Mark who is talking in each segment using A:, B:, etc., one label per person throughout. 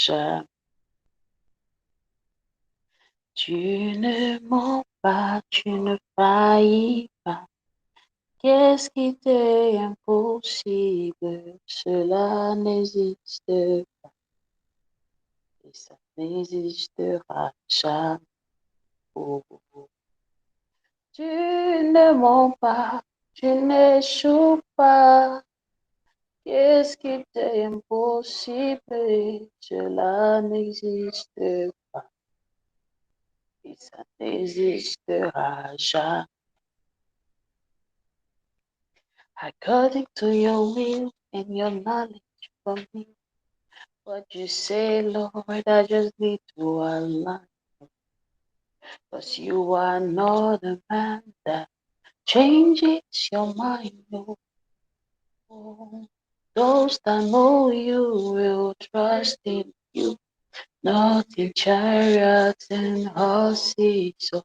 A: jamais. Tu ne mens pas, tu ne faillis pas. Qu'est-ce qui t'est impossible? Cela n'existe pas et ça n'existera jamais. Oh, oh, oh. Tu ne mens pas, tu n'échoues pas. Qu'est-ce qui t'est impossible? Cela n'existe pas et ça n'existera jamais. According to your will and your knowledge for me. What you say, Lord, I just need to align. Cause you are not a man that changes your mind. No. Those that know you will trust in you, not in chariots and horses, so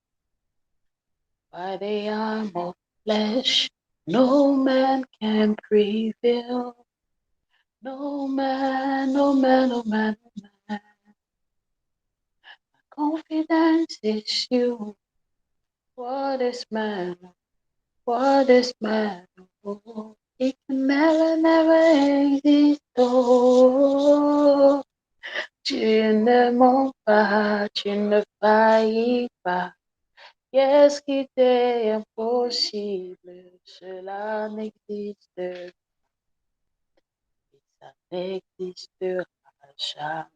A: by the arm of flesh, no man can prevail. No man, no man, no man, no man. My confidence is you. What is man? What is man? Oh, it can never, never exist. Oh, tu ne mens pas, tu ne faillis pas. Qu'est-ce qui t'est impossible? Cela n'existe pas. Ça n'existera jamais.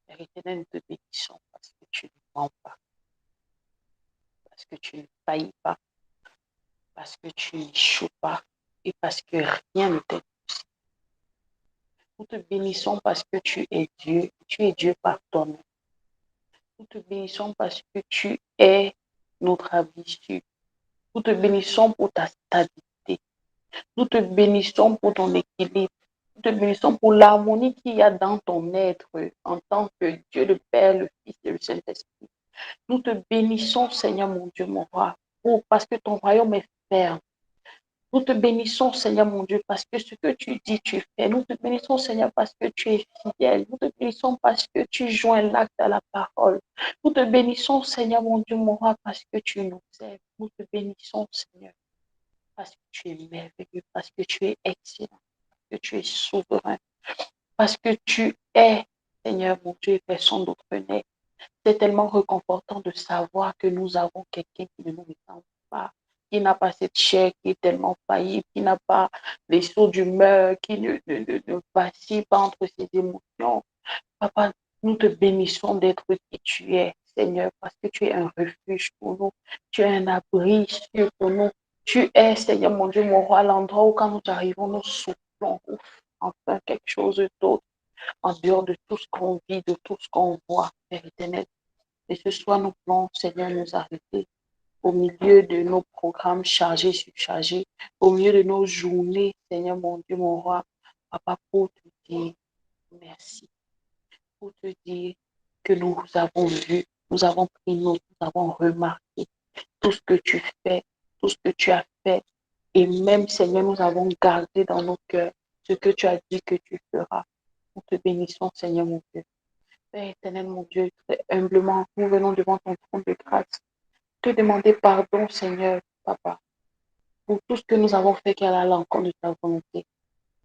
A: Père éternel, nous te bénissons parce que tu ne mens pas, parce que tu ne faillis pas, parce que tu n'échoues pas et parce que rien ne t'est possible. Nous te bénissons parce que tu es Dieu par toi-même. Nous te bénissons parce que tu es notre habitude. Nous te bénissons pour ta stabilité. Nous te bénissons pour ton équilibre. Nous te bénissons pour l'harmonie qu'il y a dans ton être en tant que Dieu le Père, le Fils et le Saint-Esprit. Nous te bénissons, Seigneur mon Dieu, mon roi, parce que ton royaume est ferme. Nous te bénissons, Seigneur mon Dieu, parce que ce que tu dis, tu fais. Nous te bénissons, Seigneur, parce que tu es fidèle. Nous te bénissons parce que tu joins l'acte à la parole. Nous te bénissons, Seigneur mon Dieu, mon roi, parce que tu nous aimes. Nous te bénissons, Seigneur, parce que tu es merveilleux, parce que tu es excellent, parce que tu es souverain, parce que tu es, Seigneur mon Dieu, et personne d'autre n'est. C'est tellement réconfortant de savoir que nous avons quelqu'un qui ne nous ressemble pas, qui n'a pas cette chair qui est tellement faillible, qui n'a pas les sauts d'humeur, qui ne vacille pas entre ses émotions. Papa, nous te bénissons d'être qui tu es, Seigneur, parce que tu es un refuge pour nous, tu es un abri sûr pour nous. Tu es, Seigneur mon Dieu, mon roi, l'endroit où quand nous arrivons, nous soufflons, enfin quelque chose d'autre, en dehors de tout ce qu'on vit, de tout ce qu'on voit, Père éternel. Et ce soir, nous voulons, Seigneur, nous arrêter au milieu de nos programmes chargés, surchargés, au milieu de nos journées, Seigneur, mon Dieu, mon roi, Papa, pour te dire merci, pour te dire que nous avons vu, nous avons pris note, nous avons remarqué tout ce que tu fais, tout ce que tu as fait. Et même, Seigneur, nous avons gardé dans nos cœurs ce que tu as dit que tu feras. Nous te bénissons, Seigneur, mon Dieu. Père éternel, mon Dieu, très humblement, nous venons devant ton trône de grâce, te demander pardon, Seigneur, Papa, pour tout ce que nous avons fait qui est à l'encontre de ta volonté.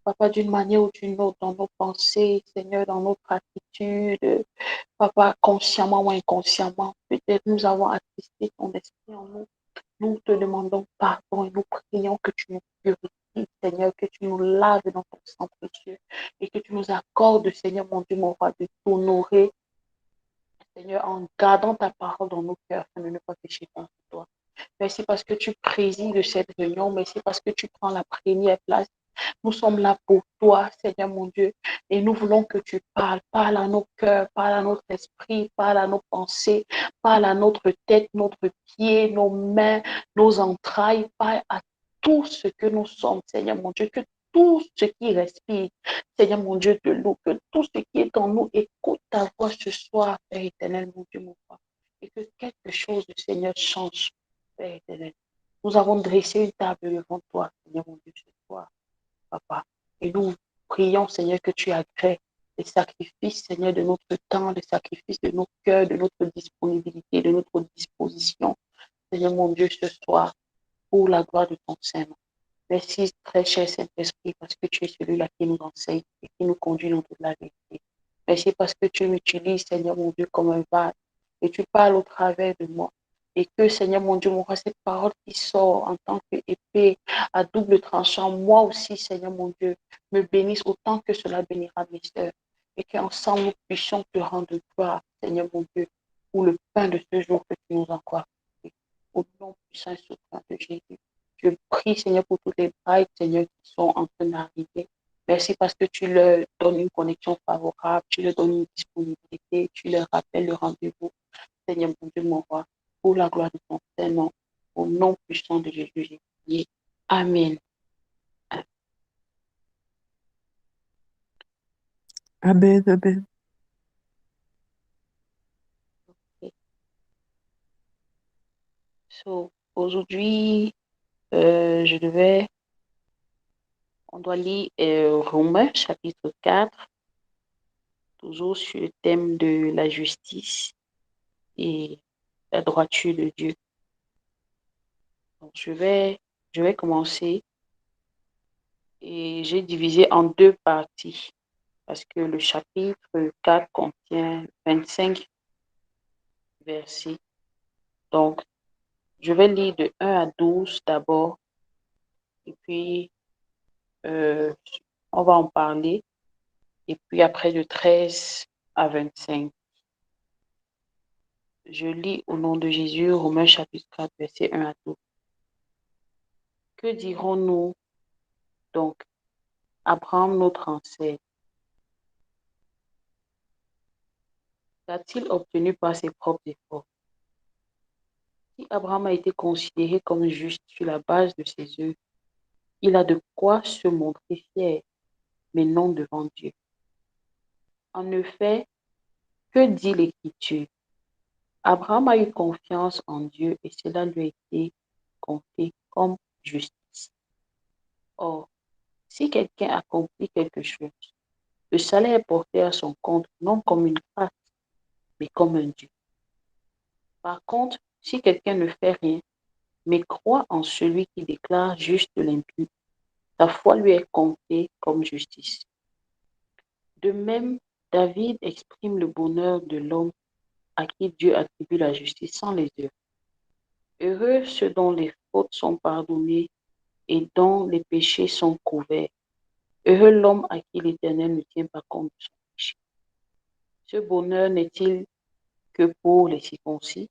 A: Papa, d'une manière ou d'une autre, dans nos pensées, Seigneur, dans notre attitude, Papa, consciemment ou inconsciemment, peut-être nous avons attristé ton esprit en nous. Nous te demandons pardon et nous prions que tu nous purifies, Seigneur, que tu nous laves dans ton sang précieux et que tu nous accordes, Seigneur, mon Dieu, mon roi, de t'honorer, Seigneur, en gardant ta parole dans nos cœurs, afin de ne pas pécher contre toi. Merci parce que tu présides cette réunion. Merci parce que tu prends la première place. Nous sommes là pour toi, Seigneur mon Dieu, et nous voulons que tu parles. Parle à nos cœurs, parle à notre esprit, parle à nos pensées, parle à notre tête, notre pied, nos mains, nos entrailles, parle à tout ce que nous sommes, Seigneur mon Dieu, que tout ce qui respire, Seigneur mon Dieu, de nous, que tout ce qui est en nous écoute ta voix ce soir, Père éternel, mon Dieu, mon Père, et que quelque chose, Seigneur, change, Père éternel. Nous avons dressé une table devant toi, Seigneur mon Dieu, ce soir, Papa. Et nous prions, Seigneur, que tu agrées. les sacrifices, Seigneur, de notre temps, les sacrifices de nos cœurs, de notre disponibilité, de notre disposition, Seigneur mon Dieu, ce soir, pour la gloire de ton Saint-Nom. Merci, très cher Saint-Esprit, parce que tu es celui-là qui nous enseigne et qui nous conduit dans toute la vérité. Merci parce que tu m'utilises, Seigneur mon Dieu, comme un vase et tu parles au travers de moi. Et que, Seigneur mon Dieu, mon roi, cette parole qui sort en tant qu'épée à double tranchant, moi aussi, Seigneur mon Dieu, me bénisse autant que cela bénira mes sœurs. Et qu'ensemble nous puissions te rendre gloire, Seigneur mon Dieu, pour le pain de ce jour que tu nous encourages. Au nom puissant et souverain de Jésus. Je prie, Seigneur, pour toutes les brides, Seigneur, qui sont en train d'arriver. Merci parce que tu leur donnes une connexion favorable, tu leur donnes une disponibilité, tu leur rappelles le rendez-vous. Seigneur, mon Dieu, mon roi, pour la gloire de ton Saint-Nom, au nom puissant de Jésus, j'ai prié. Amen.
B: Amen, amen.
A: Okay. So, aujourd'hui, on doit lire Romains chapitre 4, toujours sur le thème de la justice et la droiture de Dieu. Donc, je vais commencer et j'ai divisé en deux parties parce que le chapitre 4 contient 25 versets. Donc, je vais lire de 1 à 12 d'abord et puis euh, on va en parler et puis après de 13 à 25. Je lis au nom de Jésus, Romains chapitre 4, verset 1 à 12. Que dirons-nous donc? Abraham, notre ancêtre, qu'a-t-il obtenu par ses propres efforts? Si Abraham a été considéré comme juste sur la base de ses œuvres, il a de quoi se montrer fier, mais non devant Dieu. En effet, que dit l'Écriture? Abraham a eu confiance en Dieu et cela lui a été compté comme justice. Or, si quelqu'un accomplit quelque chose, le salaire est porté à son compte non comme une grâce, mais comme un dû. Par contre, si quelqu'un ne fait rien, mais croit en celui qui déclare juste l'impie, sa foi lui est comptée comme justice. De même, David exprime le bonheur de l'homme à qui Dieu attribue la justice sans les œuvres. Heureux ceux dont les fautes sont pardonnées et dont les péchés sont couverts. Heureux l'homme à qui l'Éternel ne tient pas compte de son péché. Ce bonheur n'est-il que pour les circoncis,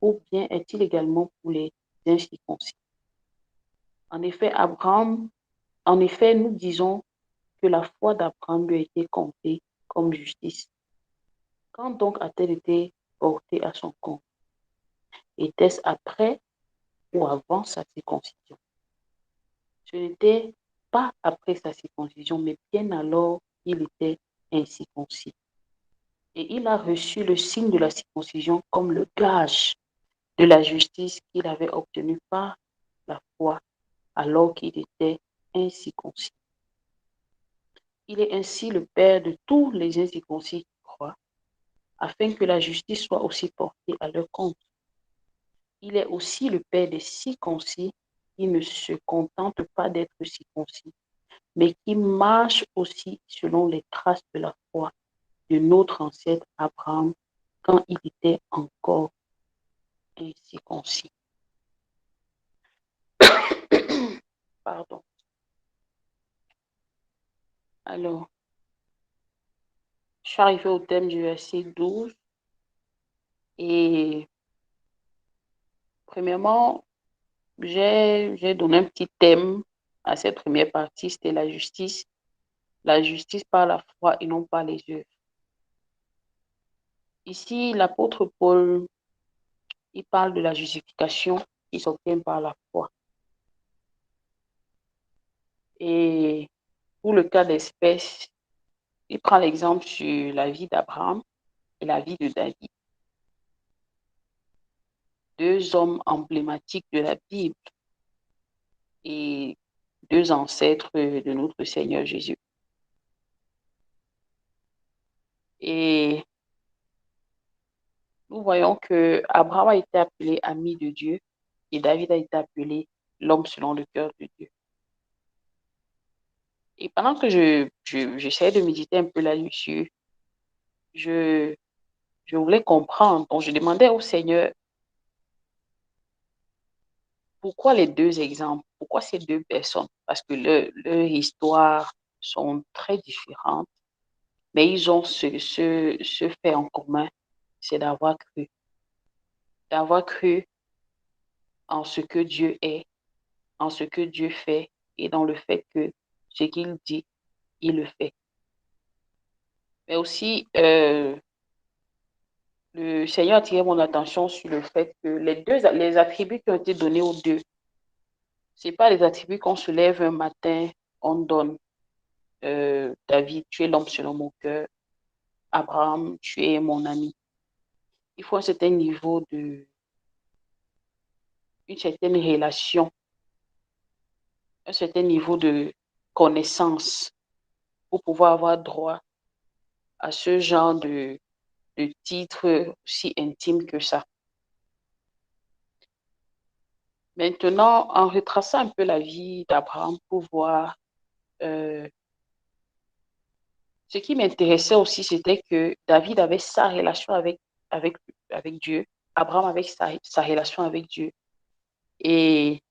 A: ou bien est-il également pour les incirconcis? En effet, nous disons que la foi d'Abraham lui a été comptée comme justice. Quand donc a-t-elle été portée à son compte? Était-ce après ou avant sa circoncision? Ce n'était pas après sa circoncision, mais bien alors il était incirconcis. Et il a reçu le signe de la circoncision comme le gage de la justice qu'il avait obtenue par la foi alors qu'il était incirconcis. Il est ainsi le Père de tous les incirconcis qui croient, afin que la justice soit aussi portée à leur compte. Il est aussi le Père des circoncis qui ne se contentent pas d'être circoncis, mais qui marchent aussi selon les traces de la foi de notre ancêtre Abraham quand il était encore incirconcis. Pardon. Alors, je suis arrivée au thème du verset 12 et premièrement, j'ai donné un petit thème à cette première partie, c'était la justice par la foi et non par les œuvres. Ici, l'apôtre Paul, il parle de la justification qui s'obtient par la foi. Et pour le cas d'espèce, il prend l'exemple sur la vie d'Abraham et la vie de David, deux hommes emblématiques de la Bible et deux ancêtres de notre Seigneur Jésus. Et nous voyons que Abraham a été appelé ami de Dieu et David a été appelé l'homme selon le cœur de Dieu. Et pendant que j'essayais de méditer un peu là-dessus, je, je voulais comprendre. Donc, je demandais au Seigneur, pourquoi les deux exemples? Pourquoi ces deux personnes? Parce que leur histoire sont très différentes, mais ils ont ce fait en commun, c'est d'avoir cru en ce que Dieu est, en ce que Dieu fait et dans le fait que ce qu'il dit, il le fait. Mais aussi, le Seigneur a attiré mon attention sur le fait que les attributs qui ont été donnés aux deux, c'est pas les attributs qu'on se lève un matin, on donne. David, tu es l'homme selon mon cœur. Abraham, tu es mon ami. Il faut un certain niveau une certaine relation, un certain niveau de connaissance pour pouvoir avoir droit à ce genre de titre aussi intime que ça. Maintenant, en retraçant un peu la vie d'Abraham pour voir, euh, ce qui m'intéressait aussi, c'était que David avait sa relation avec, avec Dieu, Abraham avec sa relation avec Dieu. Et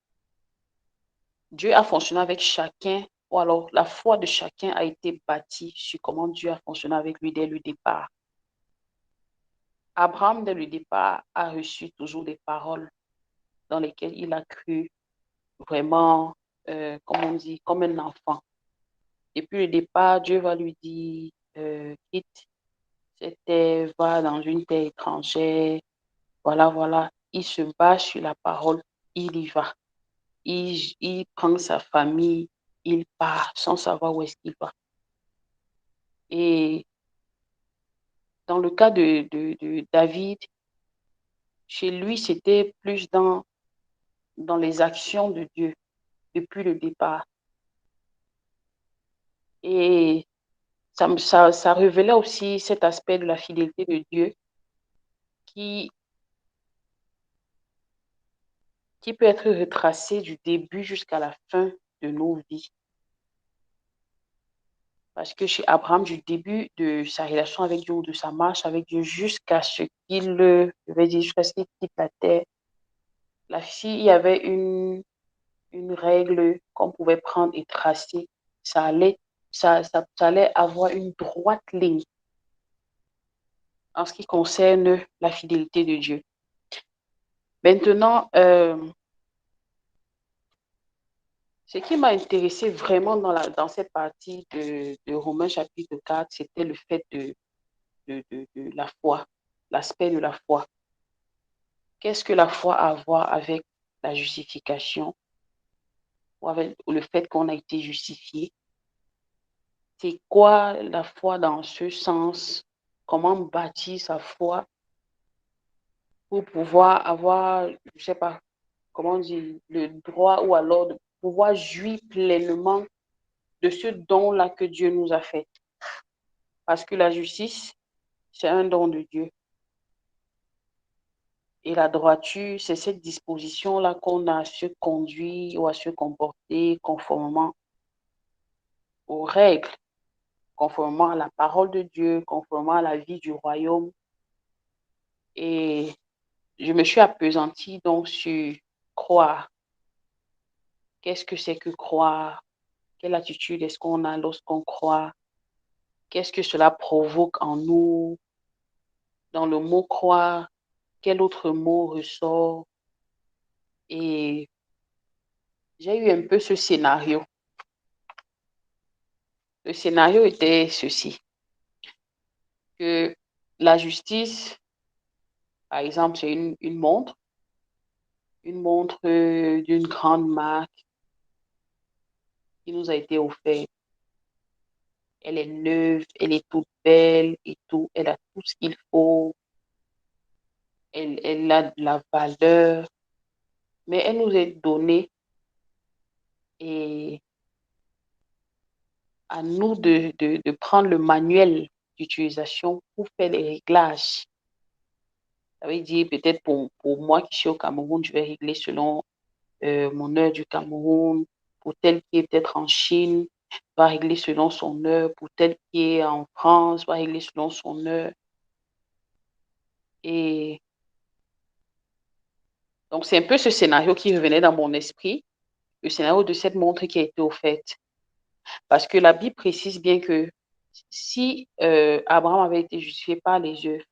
A: Dieu a fonctionné avec chacun, ou alors la foi de chacun a été bâtie sur comment Dieu a fonctionné avec lui dès le départ. Abraham, dès le départ, a reçu toujours des paroles dans lesquelles il a cru vraiment, comme on dit, comme un enfant. Depuis le départ, Dieu va lui dire, quitte cette terre, va dans une terre étrangère, voilà, voilà. Il se bat sur la parole, il y va. Il prend sa famille, il part sans savoir où est-ce qu'il va. Et dans le cas de David, chez lui, c'était plus dans les actions de Dieu depuis le départ. Et ça révélait aussi cet aspect de la fidélité de Dieu qui, qui peut être retracé du début jusqu'à la fin de nos vies. Parce que chez Abraham, du début de sa relation avec Dieu ou de sa marche avec Dieu jusqu'à ce qu'il, je vais dire, jusqu'à ce qu'il quitte la terre, là, s'il y avait une règle qu'on pouvait prendre et tracer, ça allait, ça allait avoir une droite ligne en ce qui concerne la fidélité de Dieu. Maintenant, ce qui m'a intéressé vraiment dans cette partie de Romains chapitre 4, c'était le fait de la foi, l'aspect de la foi. Qu'est-ce que la foi a à voir avec la justification ou avec le fait qu'on a été justifié? C'est quoi la foi dans ce sens? Comment bâtir sa foi pour pouvoir avoir, je sais pas, comment dire, le droit ou alors de pouvoir jouir pleinement de ce don-là que Dieu nous a fait. Parce que la justice, c'est un don de Dieu. Et la droiture, c'est cette disposition-là qu'on a à se conduire ou à se comporter conformément aux règles, conformément à la parole de Dieu, conformément à la vie du royaume. Et je me suis appesantie donc sur croire. Qu'est-ce que c'est que croire? Quelle attitude est-ce qu'on a lorsqu'on croit? Qu'est-ce que cela provoque en nous? Dans le mot croire, quel autre mot ressort? Et j'ai eu un peu ce scénario. Le scénario était ceci, que la justice, par exemple, c'est une montre d'une grande marque qui nous a été offerte. Elle est neuve, elle est toute belle et tout, elle a tout ce qu'il faut, elle a de la valeur, mais elle nous est donnée et à nous de prendre le manuel d'utilisation pour faire les réglages. Ça veut dire peut-être pour moi qui suis au Cameroun, je vais régler selon mon heure du Cameroun. Pour tel qui est peut-être en Chine, va régler selon son heure. Pour tel qui est en France, va régler selon son heure. Et donc, c'est un peu ce scénario qui revenait dans mon esprit, le scénario de cette montre qui a été offerte. Parce que la Bible précise bien que si Abraham avait été justifié par les œuvres,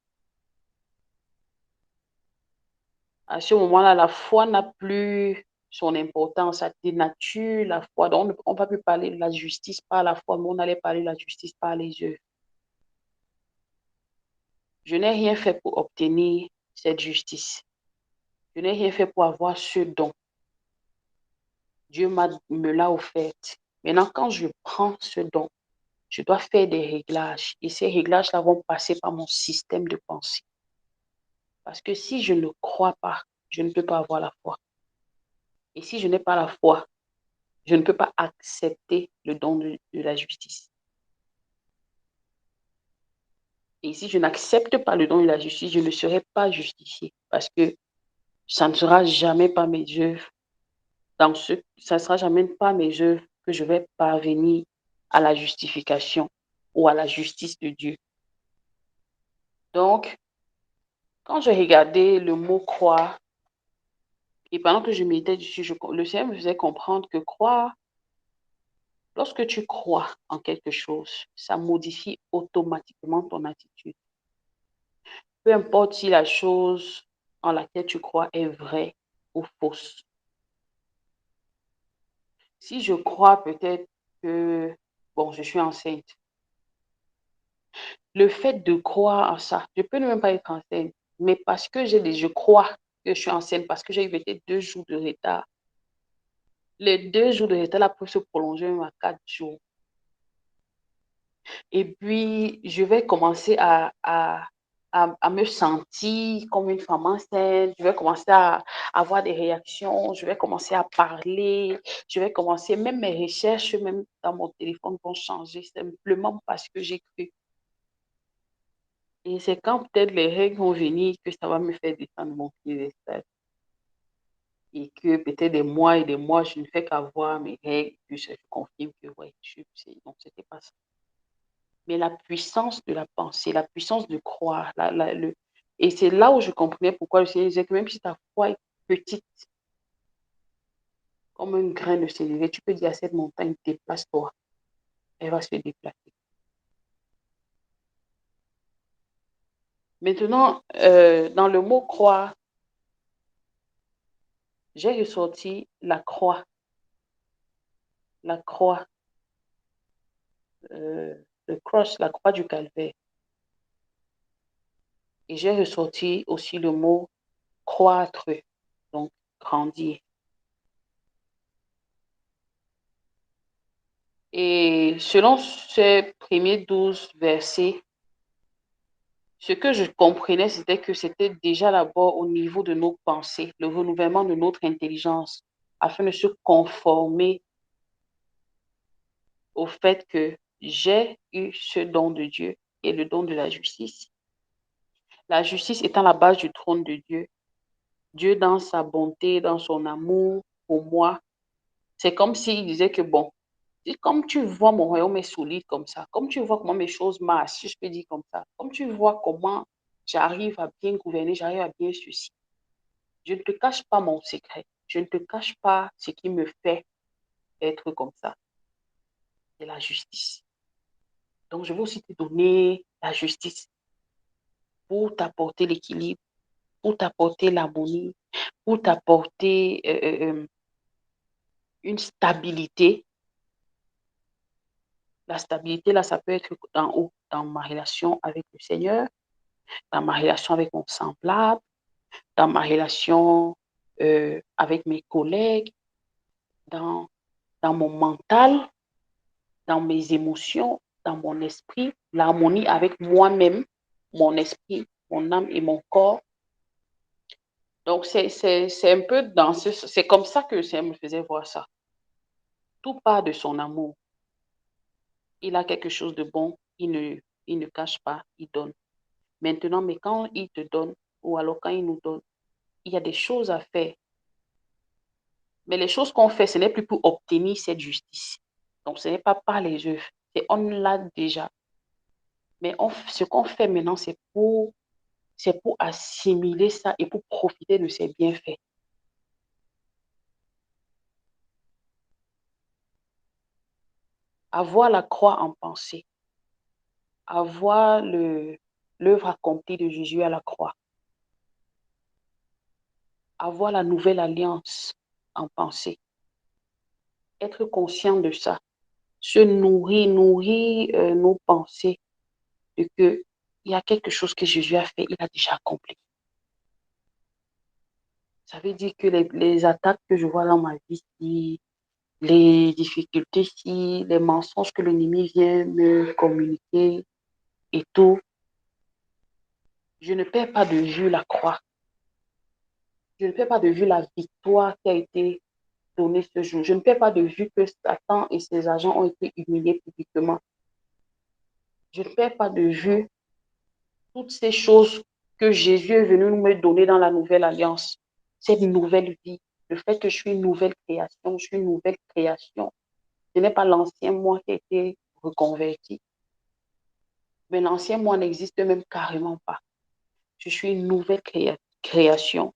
A: à ce moment-là, la foi n'a plus son importance, ça dénature la foi. Donc, on ne va plus parler de la justice par la foi, mais on allait parler de la justice par les œuvres. Je n'ai rien fait pour obtenir cette justice. Je n'ai rien fait pour avoir ce don. Dieu me l'a offerte. Maintenant, quand je prends ce don, je dois faire des réglages. Et ces réglages-là vont passer par mon système de pensée. Parce que si je ne crois pas, je ne peux pas avoir la foi. Et si je n'ai pas la foi, je ne peux pas accepter le don de la justice. Et si je n'accepte pas le don de la justice, je ne serai pas justifié. Parce que ça ne sera jamais par mes œuvres. Ça ne sera jamais par mes œuvres que je vais parvenir à la justification ou à la justice de Dieu. Donc, quand j'ai regardé le mot croire, et pendant que je méditais dessus, le Seigneur me faisait comprendre que croire, lorsque tu crois en quelque chose, ça modifie automatiquement ton attitude. Peu importe si la chose en laquelle tu crois est vraie ou fausse. Si je crois peut-être que, bon, je suis enceinte, le fait de croire en ça, je peux ne même pas être enceinte, mais parce que je crois que je suis enceinte, parce que j'ai eu peut-être 2 jours de retard. Les 2 jours de retard là peuvent se prolonger même à 4 jours. Et puis, je vais commencer à me sentir comme une femme enceinte. Je vais commencer à avoir des réactions. Je vais commencer à parler. Je vais commencer, même mes recherches, même dans mon téléphone, vont changer simplement parce que j'ai cru. Et c'est quand peut-être les règles vont venir que ça va me faire descendre mon piédestal. Et que peut-être des mois et des mois, je ne fais qu'avoir mes règles. Puis je confirme que, ouais, non, c'était pas ça. Mais la puissance de la pensée, la puissance de croire, et c'est là où je comprenais pourquoi le Seigneur disait que même si ta foi est petite, comme un grain de sénévé, tu peux dire à cette montagne, déplace-toi. Elle va se déplacer. Maintenant, dans le mot croire, j'ai ressorti la croix. La croix. Le cross, la croix du calvaire. Et j'ai ressorti aussi le mot croître, donc grandir. Et selon ces premiers 12 versets, ce que je comprenais, c'était que c'était déjà d'abord au niveau de nos pensées, le renouvellement de notre intelligence, afin de se conformer au fait que j'ai eu ce don de Dieu et le don de la justice. La justice étant la base du trône de Dieu. Dieu, dans sa bonté, dans son amour pour moi, c'est comme s'il disait que, bon, comme tu vois mon royaume est solide comme ça, comme tu vois comment mes choses marchent, si je peux dire comme ça, comme tu vois comment j'arrive à bien gouverner, j'arrive à bien ceci, je ne te cache pas mon secret, je ne te cache pas ce qui me fait être comme ça, c'est la justice. Donc, je vais aussi te donner la justice pour t'apporter l'équilibre, pour t'apporter l'harmonie, pour t'apporter une stabilité. La stabilité, là, ça peut être en haut, dans ma relation avec le Seigneur, dans ma relation avec mon semblable, dans ma relation avec mes collègues, dans mon mental, dans mes émotions, dans mon esprit, l'harmonie avec moi-même, mon esprit, mon âme et mon corps. Donc, c'est un peu dans c'est comme ça que le Seigneur me faisait voir ça. Tout part de son amour. Il a quelque chose de bon, il il ne cache pas, il donne. Maintenant, mais quand il te donne, ou alors quand il nous donne, il y a des choses à faire. Mais les choses qu'on fait, ce n'est plus pour obtenir cette justice. Donc, ce n'est pas par les œuvres. On l'a déjà. Mais ce qu'on fait maintenant, c'est pour assimiler ça et pour profiter de ses bienfaits. Avoir la croix en pensée, avoir l'œuvre accomplie de Jésus à la croix, avoir la nouvelle alliance en pensée, être conscient de ça, se nourrir nos pensées de que il y a quelque chose que Jésus a fait, il a déjà accompli. Ça veut dire que les attaques que je vois dans ma vie, les difficultés, les mensonges que l'ennemi vient me communiquer et tout, je ne perds pas de vue la croix. Je ne perds pas de vue la victoire qui a été donnée ce jour. Je ne perds pas de vue que Satan et ses agents ont été humiliés publiquement. Je ne perds pas de vue toutes ces choses que Jésus est venu me donner dans la nouvelle alliance. Cette nouvelle vie, le fait que je suis une nouvelle création, je suis une nouvelle création. Ce n'est pas l'ancien moi qui a été reconverti, mais l'ancien moi n'existe même carrément pas. Je suis une nouvelle création.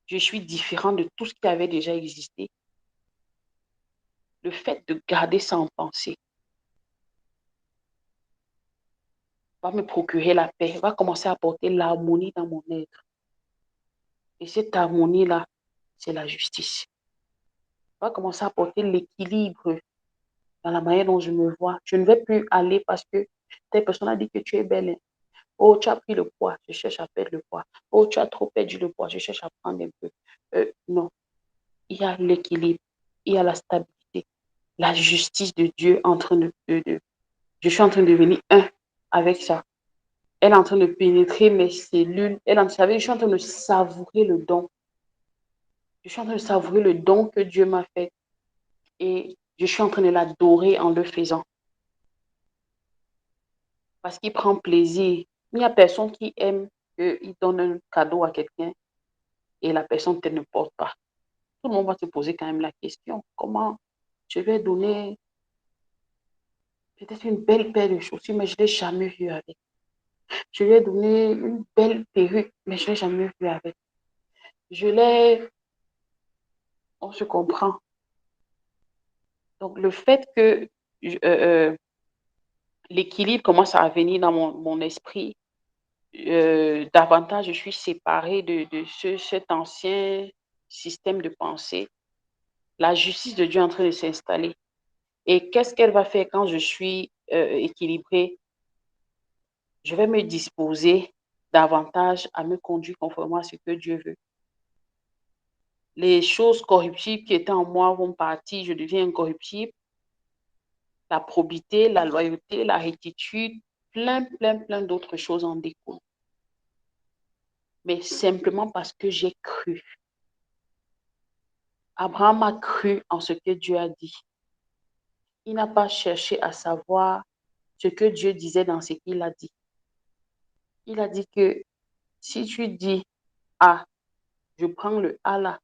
A: Je suis différent de tout ce qui avait déjà existé. Le fait de garder ça en pensée va me procurer la paix, va commencer à apporter l'harmonie dans mon être. Et cette harmonie-là, c'est la justice. Va commencer à apporter l'équilibre dans la manière dont je me vois. Je ne vais plus aller parce que telle personne a dit que tu es belle. Oh, tu as pris le poids, je cherche à perdre le poids. Oh, tu as trop perdu le poids, je cherche à prendre un peu. Non, il y a l'équilibre, il y a la stabilité, la justice de Dieu en train de. Je suis en train de devenir un avec ça. Elle est en train de pénétrer mes cellules. Je suis en train de savourer le don. Je suis en train de savourer le don que Dieu m'a fait. Et je suis en train de l'adorer en le faisant. Parce qu'il prend plaisir. Il n'y a personne qui aime qu'il donne un cadeau à quelqu'un et la personne ne porte pas. Tout le monde va se poser quand même la question, comment je vais donner peut-être une belle paire de chaussures, mais je ne l'ai jamais vue avec. Je lui ai donné une belle perruque, mais je ne l'ai jamais vue avec. Je l'ai, on se comprend. Donc le fait que l'équilibre commence à venir dans mon esprit, davantage je suis séparée de cet ancien système de pensée. La justice de Dieu est en train de s'installer. Et qu'est-ce qu'elle va faire quand je suis équilibrée? Je vais me disposer davantage à me conduire conformément à ce que Dieu veut. Les choses corruptibles qui étaient en moi vont partir, je deviens incorruptible. La probité, la loyauté, la rectitude, plein d'autres choses en découlent. Mais simplement parce que j'ai cru. Abraham a cru en ce que Dieu a dit. Il n'a pas cherché à savoir ce que Dieu disait dans ce qu'il a dit. Il a dit que si tu dis A, je prends le A là,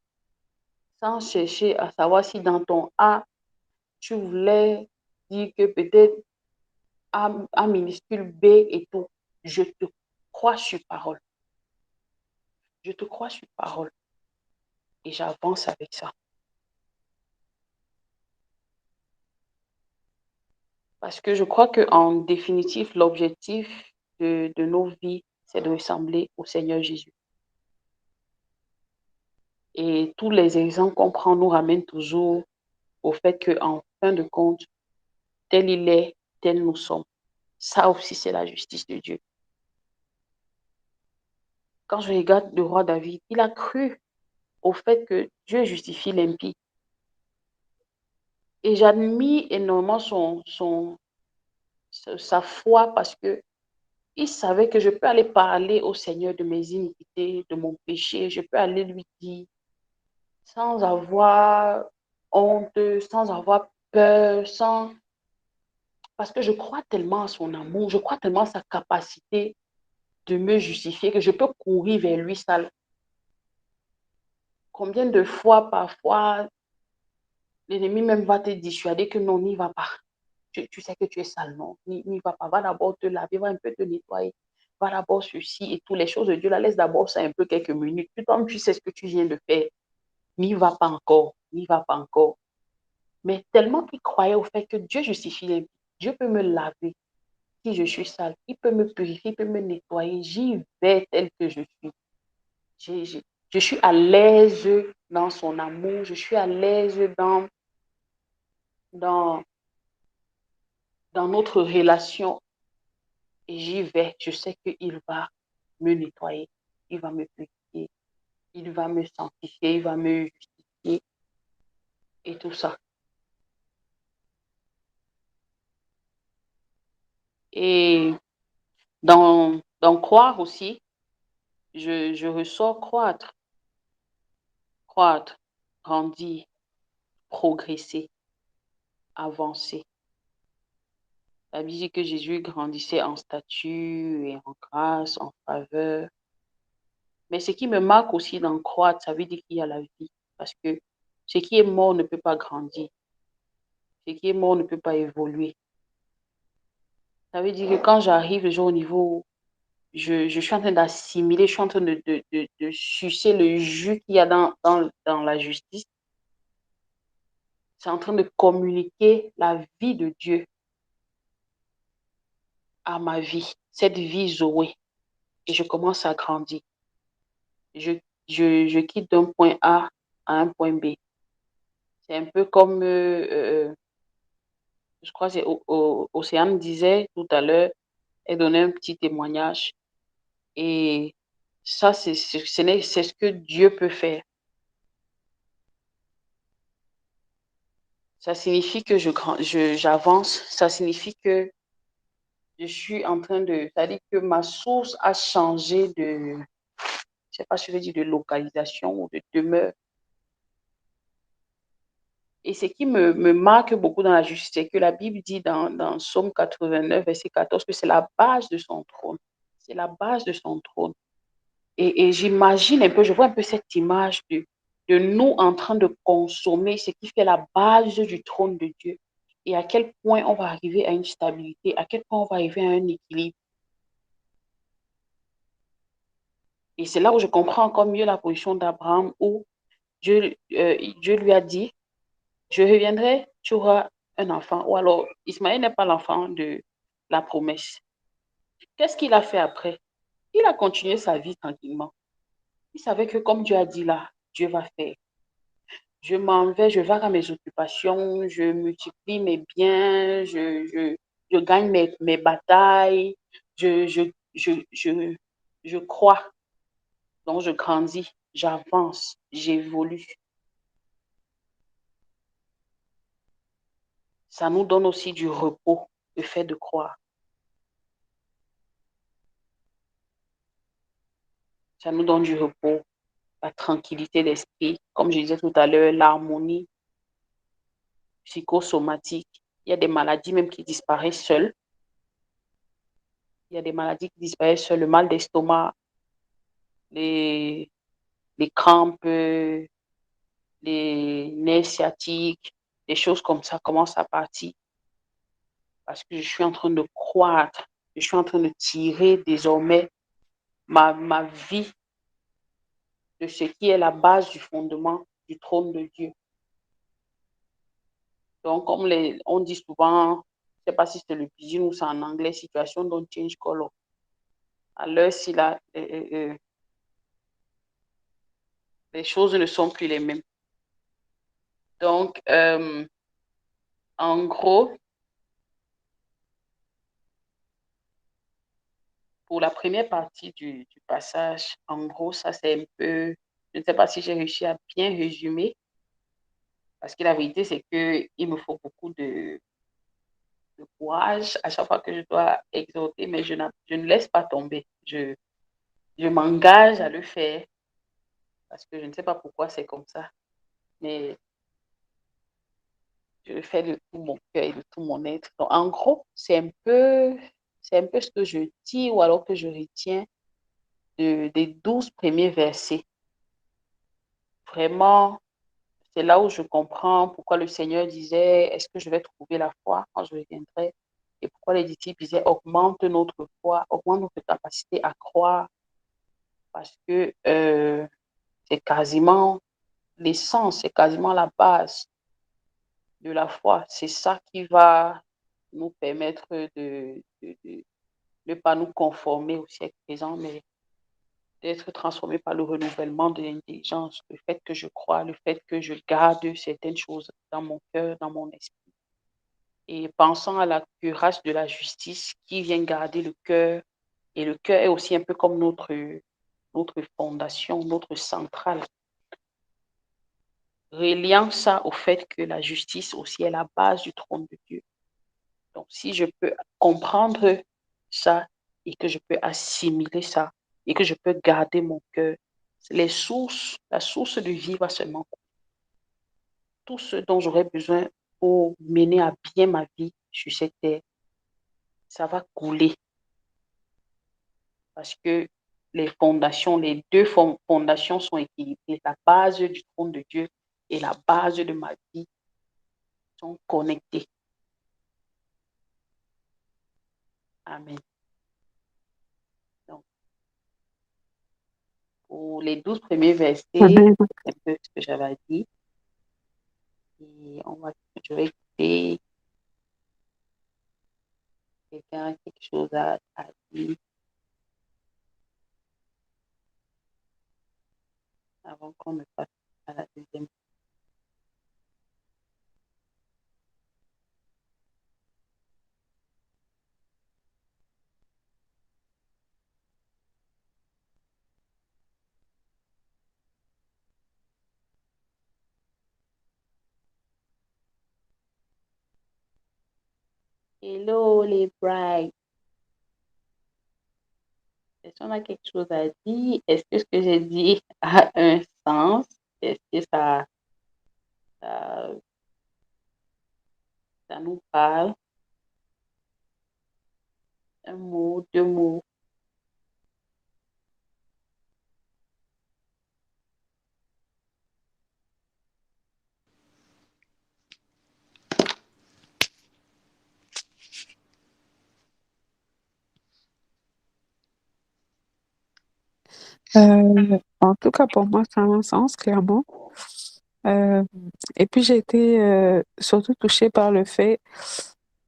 A: sans chercher à savoir si dans ton A, tu voulais dire que peut-être A minuscule B et tout. Je te crois sur parole. Je te crois sur parole. Et j'avance avec ça. Parce que je crois qu'en définitive, l'objectif de nos vies, c'est de ressembler au Seigneur Jésus. Et tous les exemples qu'on prend nous ramènent toujours au fait qu'en fin de compte, tel il est, tel nous sommes. Ça aussi, c'est la justice de Dieu. Quand je regarde le roi David, il a cru au fait que Dieu justifie l'impie. Et j'admire énormément sa foi parce que il savait que je peux aller parler au Seigneur de mes iniquités, de mon péché. Je peux aller lui dire sans avoir honte, sans avoir peur, sans Parce que je crois tellement à son amour, je crois tellement à sa capacité de me justifier que je peux courir vers lui sale. Combien de fois, parfois, l'ennemi même va te dissuader que non, n'y va pas. Tu sais que tu es sale, non, n'y va pas. Va d'abord te laver, va un peu te nettoyer. Va d'abord ceci et toutes les choses de Dieu. La laisse d'abord ça un peu quelques minutes. Toi, tu sais ce que tu viens de faire. N'y va pas encore, n'y va pas encore. Mais tellement qu'il croyait au fait que Dieu justifie les vies. Dieu peut me laver si je suis sale. Il peut me purifier, il peut me nettoyer. J'y vais tel que je suis. Je suis à l'aise dans son amour. Je suis à l'aise dans, dans notre relation. Et j'y vais. Je sais qu'il va me nettoyer. Il va me purifier. Il va me sanctifier. Il va me justifier. Et tout ça. Et dans croire aussi, je ressors croître, grandir, progresser, avancer. La Bible dit que Jésus grandissait en statut et en grâce, en faveur. Mais ce qui me marque aussi dans croître, ça veut dire qu'il y a la vie. Parce que ce qui est mort ne peut pas grandir. Ce qui est mort ne peut pas évoluer. Ça veut dire que quand j'arrive déjà au niveau où je suis en train d'assimiler, je suis en train de sucer le jus qu'il y a dans la justice, c'est en train de communiquer la vie de Dieu à ma vie, cette vie Zoé. Et je commence à grandir. Je, je quitte d'un point A à un point B. C'est un peu comme, je crois que c'est Océane disait tout à l'heure, elle donnait un petit témoignage. Et ça, c'est ce que Dieu peut faire. Ça signifie que j'avance. Ça signifie que je suis en train de... C'est-à-dire que ma source a changé de... Je ne sais pas si je veux dire de localisation ou de demeure. Et ce qui me marque beaucoup dans la justice, c'est que la Bible dit dans Psaume 89, verset 14, que c'est la base de son trône. C'est la base de son trône. Et j'imagine un peu, je vois un peu cette image de nous en train de consommer ce qui fait la base du trône de Dieu. Et à quel point on va arriver à une stabilité, à quel point on va arriver à un équilibre. Et c'est là où je comprends encore mieux la position d'Abraham, où Dieu lui a dit, je reviendrai, tu auras un enfant. Ou alors, Ismaël n'est pas l'enfant de la promesse. Qu'est-ce qu'il a fait après? Il a continué sa vie tranquillement. Il savait que comme Dieu a dit là, Dieu va faire. Je m'en vais, je vais à mes occupations, je multiplie mes biens, je gagne mes batailles, je, je, je crois, donc je grandis, j'avance, j'évolue. Ça nous donne aussi du repos, le fait de croire. Ça nous donne du repos, la tranquillité d'esprit, comme je disais tout à l'heure, l'harmonie psychosomatique. Il y a des maladies même qui disparaissent seules. Il y a des maladies qui disparaissent seules, le mal d'estomac, les, les crampes, les nerfs sciatiques, des choses comme ça commencent à partir parce que je suis en train de croître. Je suis en train de tirer désormais ma vie de ce qui est la base du fondement du trône de Dieu. Donc, comme on dit souvent, je ne sais pas si c'est le pidgin ou c'est en anglais, situation don't change color. À l'heure, si les choses ne sont plus les mêmes. Donc, en gros, pour la première partie du passage, en gros, ça c'est un peu, je ne sais pas si j'ai réussi à bien résumer, parce que la vérité c'est qu'il me faut beaucoup de courage à chaque fois que je dois exhorter, mais je ne laisse pas tomber. Je m'engage à le faire, parce que je ne sais pas pourquoi c'est comme ça, mais Je le fais de tout mon cœur et de tout mon être. Donc, en gros, c'est un peu ce que je dis ou alors que je retiens des 12 premiers versets. Vraiment, c'est là où je comprends pourquoi le Seigneur disait, est-ce que je vais trouver la foi quand je reviendrai? Et pourquoi les disciples disaient, augmente notre foi, augmente notre capacité à croire, parce que c'est quasiment l'essence, c'est quasiment la base de la foi. C'est ça qui va nous permettre de ne pas nous conformer au siècle présent, mais d'être transformé par le renouvellement de l'intelligence, le fait que je crois, le fait que je garde certaines choses dans mon cœur, dans mon esprit. Et pensant à la cuirasse de la justice qui vient garder le cœur, et le cœur est aussi un peu comme notre fondation, notre centrale, reliant ça au fait que la justice aussi est la base du trône de Dieu. Donc, si je peux comprendre ça et que je peux assimiler ça et que je peux garder mon cœur, la source de vie va seulement tout ce dont j'aurais besoin pour mener à bien ma vie sur cette terre, ça va couler parce que les deux fondations sont équilibrées. La base du trône de Dieu et la base de ma vie sont connectées. Amen. Donc, pour les 12 premiers versets,
B: Amen.
A: c'est un peu ce que j'avais dit. Et je vais écouter quelqu'un a quelque chose à dire avant qu'on ne passe à la deuxième. Hello les brides. Est-ce qu'on a quelque chose à dire? Est-ce que ce que j'ai dit a un sens? Est-ce que ça, ça nous parle? Un mot, deux mots.
B: En tout cas, pour moi, ça a un sens, clairement. Euh, et puis, j'ai été surtout touchée par le fait,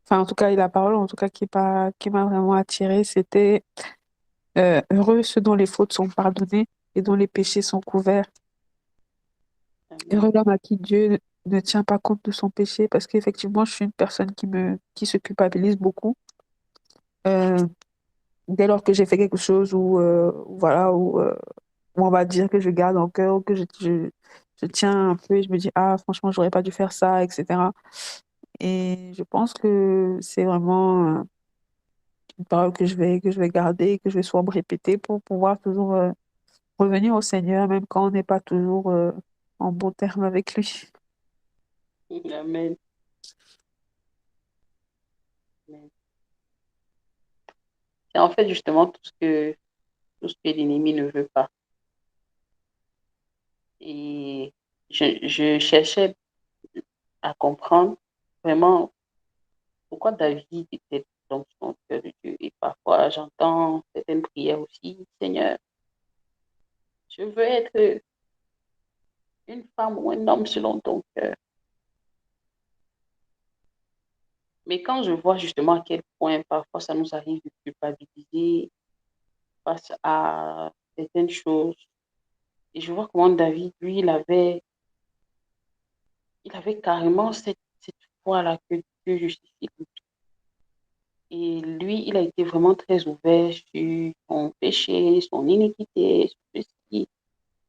B: enfin, en tout cas, et la parole, en tout cas, qui m'a vraiment attirée, c'était heureux ceux dont les fautes sont pardonnées et dont les péchés sont couverts.
A: Amen.
B: Heureux l'homme à qui Dieu ne tient pas compte de son péché, parce qu'effectivement, je suis une personne qui se culpabilise beaucoup. Euh, Dès lors que j'ai fait quelque chose voilà, où on va dire que je garde en cœur, ou que je tiens un peu et je me dis, ah, franchement, j'aurais pas dû faire ça, etc. Et je pense que c'est vraiment une parole que je vais garder, que je vais souvent me répéter pour pouvoir toujours revenir au Seigneur, même quand on n'est pas toujours en bon terme avec lui.
A: Amen. Amen. C'est en fait justement tout ce que l'ennemi ne veut pas. Et je cherchais à comprendre vraiment pourquoi David était dans son cœur de Dieu. Et parfois, j'entends certaines prières aussi, Seigneur, je veux être une femme ou un homme selon ton cœur. Mais quand je vois justement à quel point parfois ça nous arrive de culpabiliser face à certaines choses, et je vois comment David, lui, il avait carrément cette foi-là que Dieu justifie. Et lui, il a été vraiment très ouvert sur son péché, son iniquité, sur ceci.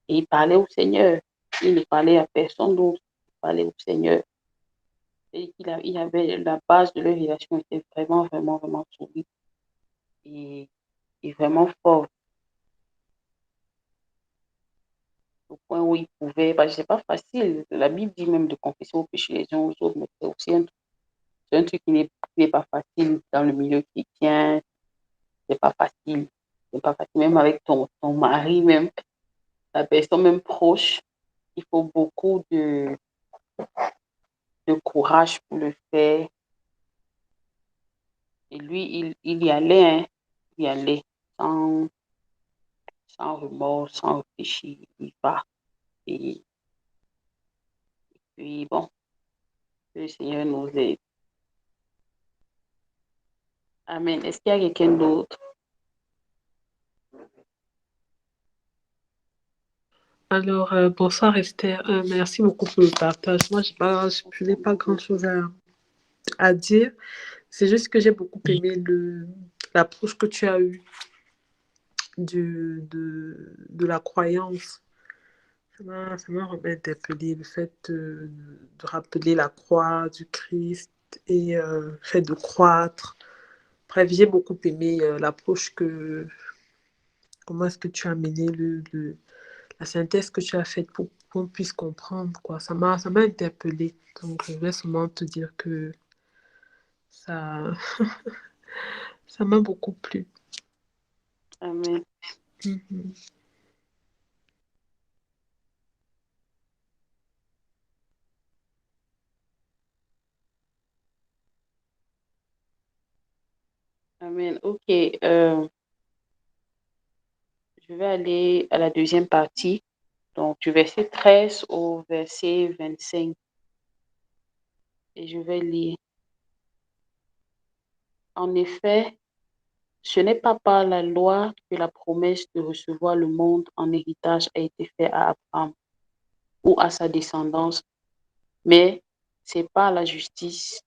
A: Et il parlait au Seigneur. Il ne parlait à personne d'autre. Il parlait au Seigneur. Et il avait la base de leur relation était vraiment, vraiment, vraiment solide et, et vraiment forte. point où il pouvait, parce que c'est pas facile. La Bible dit même de confesser vos péchés les uns aux autres, mais c'est un truc qui n'est pas facile dans le milieu chrétien. C'est pas facile. C'est pas facile. Même avec ton mari, même la personne même proche, il faut beaucoup de courage pour le faire. Et lui, il y allait, hein. Il y allait sans, sans remords, sans réfléchir. Il va. Et puis, bon, que le Seigneur nous aide. Amen. Est-ce qu'il y a quelqu'un d'autre?
C: Alors, bonsoir Esther. Merci beaucoup pour le partage. Moi, je n'ai pas grand-chose à dire. C'est juste que j'ai beaucoup aimé l'approche que tu as eue de la croyance. Ça m'a vraiment interpellé le fait de rappeler la croix du Christ et le fait de croître. Bref, j'ai beaucoup aimé l'approche comment est-ce que tu as mené la synthèse que tu as faite pour qu'on puisse comprendre, quoi. Ça m'a interpellé. Donc, je vais seulement te dire que ça, ça m'a beaucoup plu.
A: Amen.
C: Mhm.
A: Amen. OK. Je vais aller à la deuxième partie. Donc, du verset 13 au verset 25. Et je vais lire. En effet, ce n'est pas par la loi que la promesse de recevoir le monde en héritage a été faite à Abraham ou à sa descendance, mais c'est par la justice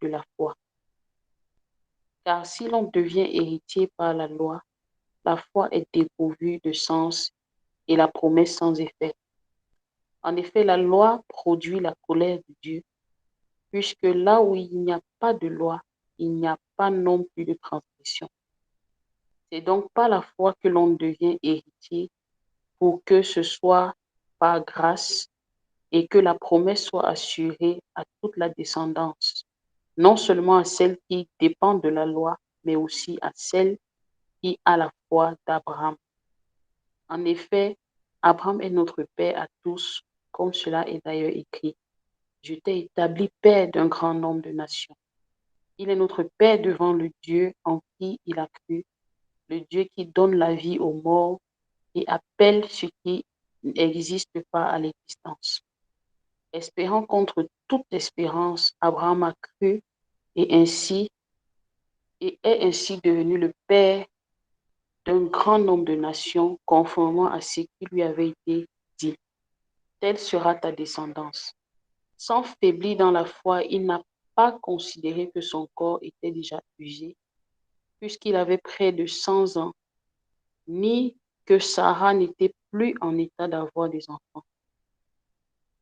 A: de la foi. Car si l'on devient héritier par la loi est dépourvue de sens et la promesse sans effet. En effet, la loi produit la colère de Dieu, puisque là où il n'y a pas de loi, il n'y a pas non plus de transgression. C'est donc par la foi que l'on devient héritier pour que ce soit par grâce et que la promesse soit assurée à toute la descendance, non seulement à celle qui dépend de la loi, mais aussi à celle qui a la foi d'Abraham. En effet, Abraham est notre père à tous, comme cela est d'ailleurs écrit. Je t'ai établi père d'un grand nombre de nations. Il est notre père devant le Dieu en qui il a cru, le Dieu qui donne la vie aux morts et appelle ce qui n'existe pas à l'existence. Espérant contre toute espérance, Abraham a cru et est ainsi devenu le père d'un grand nombre de nations, conformément à ce qui lui avait été dit. Telle sera ta descendance. Sans faiblir dans la foi, il n'a pas considéré que son corps était déjà usé, puisqu'il avait près de 100 ans, ni que Sarah n'était plus en état d'avoir des enfants.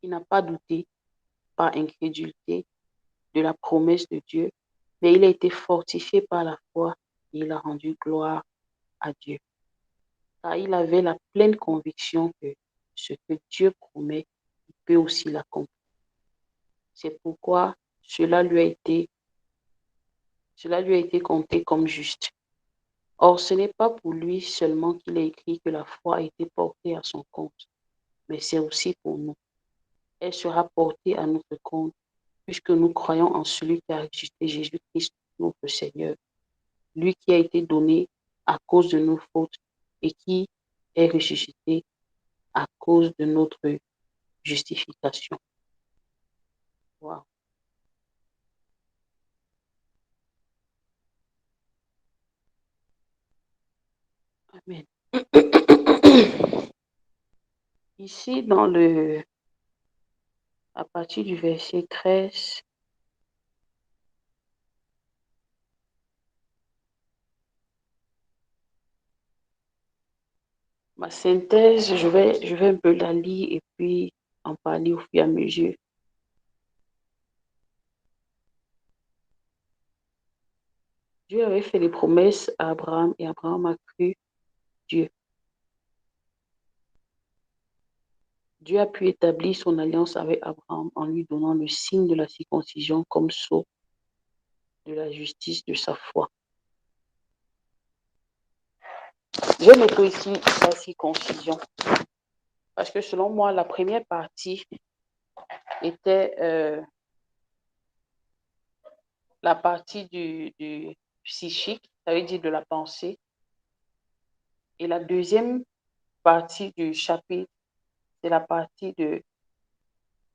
A: Il n'a pas douté, par incrédulité, de la promesse de Dieu, mais il a été fortifié par la foi et il a rendu gloire à Dieu. Car il avait la pleine conviction que ce que Dieu promet, il peut aussi l'accomplir. C'est pourquoi cela lui a été compté comme juste. Or, ce n'est pas pour lui seulement qu'il a écrit que la foi a été portée à son compte, mais c'est aussi pour nous. Elle sera portée à notre compte, puisque nous croyons en celui qui a ressuscité Jésus-Christ, notre Seigneur, lui qui a été donné à cause de nos fautes et qui est ressuscité à cause de notre justification. Wow. Amen. Ici, à partir du verset 13, ma synthèse, je vais un peu la lire et puis en parler au fur et à mesure. Dieu avait fait des promesses à Abraham et Abraham a cru Dieu. Dieu a pu établir son alliance avec Abraham en lui donnant le signe de la circoncision comme sceau de la justice de sa foi. Je mettrai ici la circoncision parce que selon moi, la première partie était la partie du psychique, ça veut dire de la pensée, et la deuxième partie du chapitre, c'est la partie de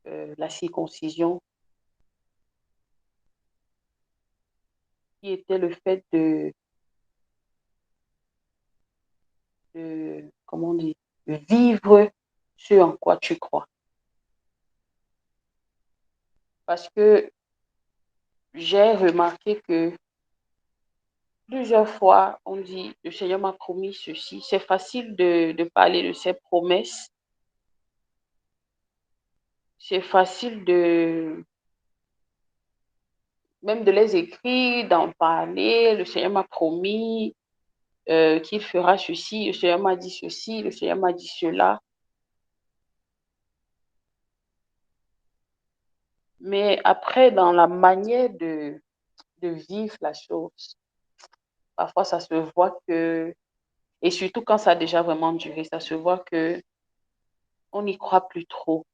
A: la circoncision, qui était le fait comment on dit, de vivre ce en quoi tu crois. Parce que j'ai remarqué que plusieurs fois, on dit, le Seigneur m'a promis ceci. C'est facile de parler de ses promesses. C'est facile même de les écrire, d'en parler. Le Seigneur m'a promis qu'il fera ceci. Le Seigneur m'a dit ceci. Le Seigneur m'a dit cela. Mais après, dans la manière de vivre la chose, parfois ça se voit que, et surtout quand ça a déjà vraiment duré, ça se voit que on n'y croit plus trop.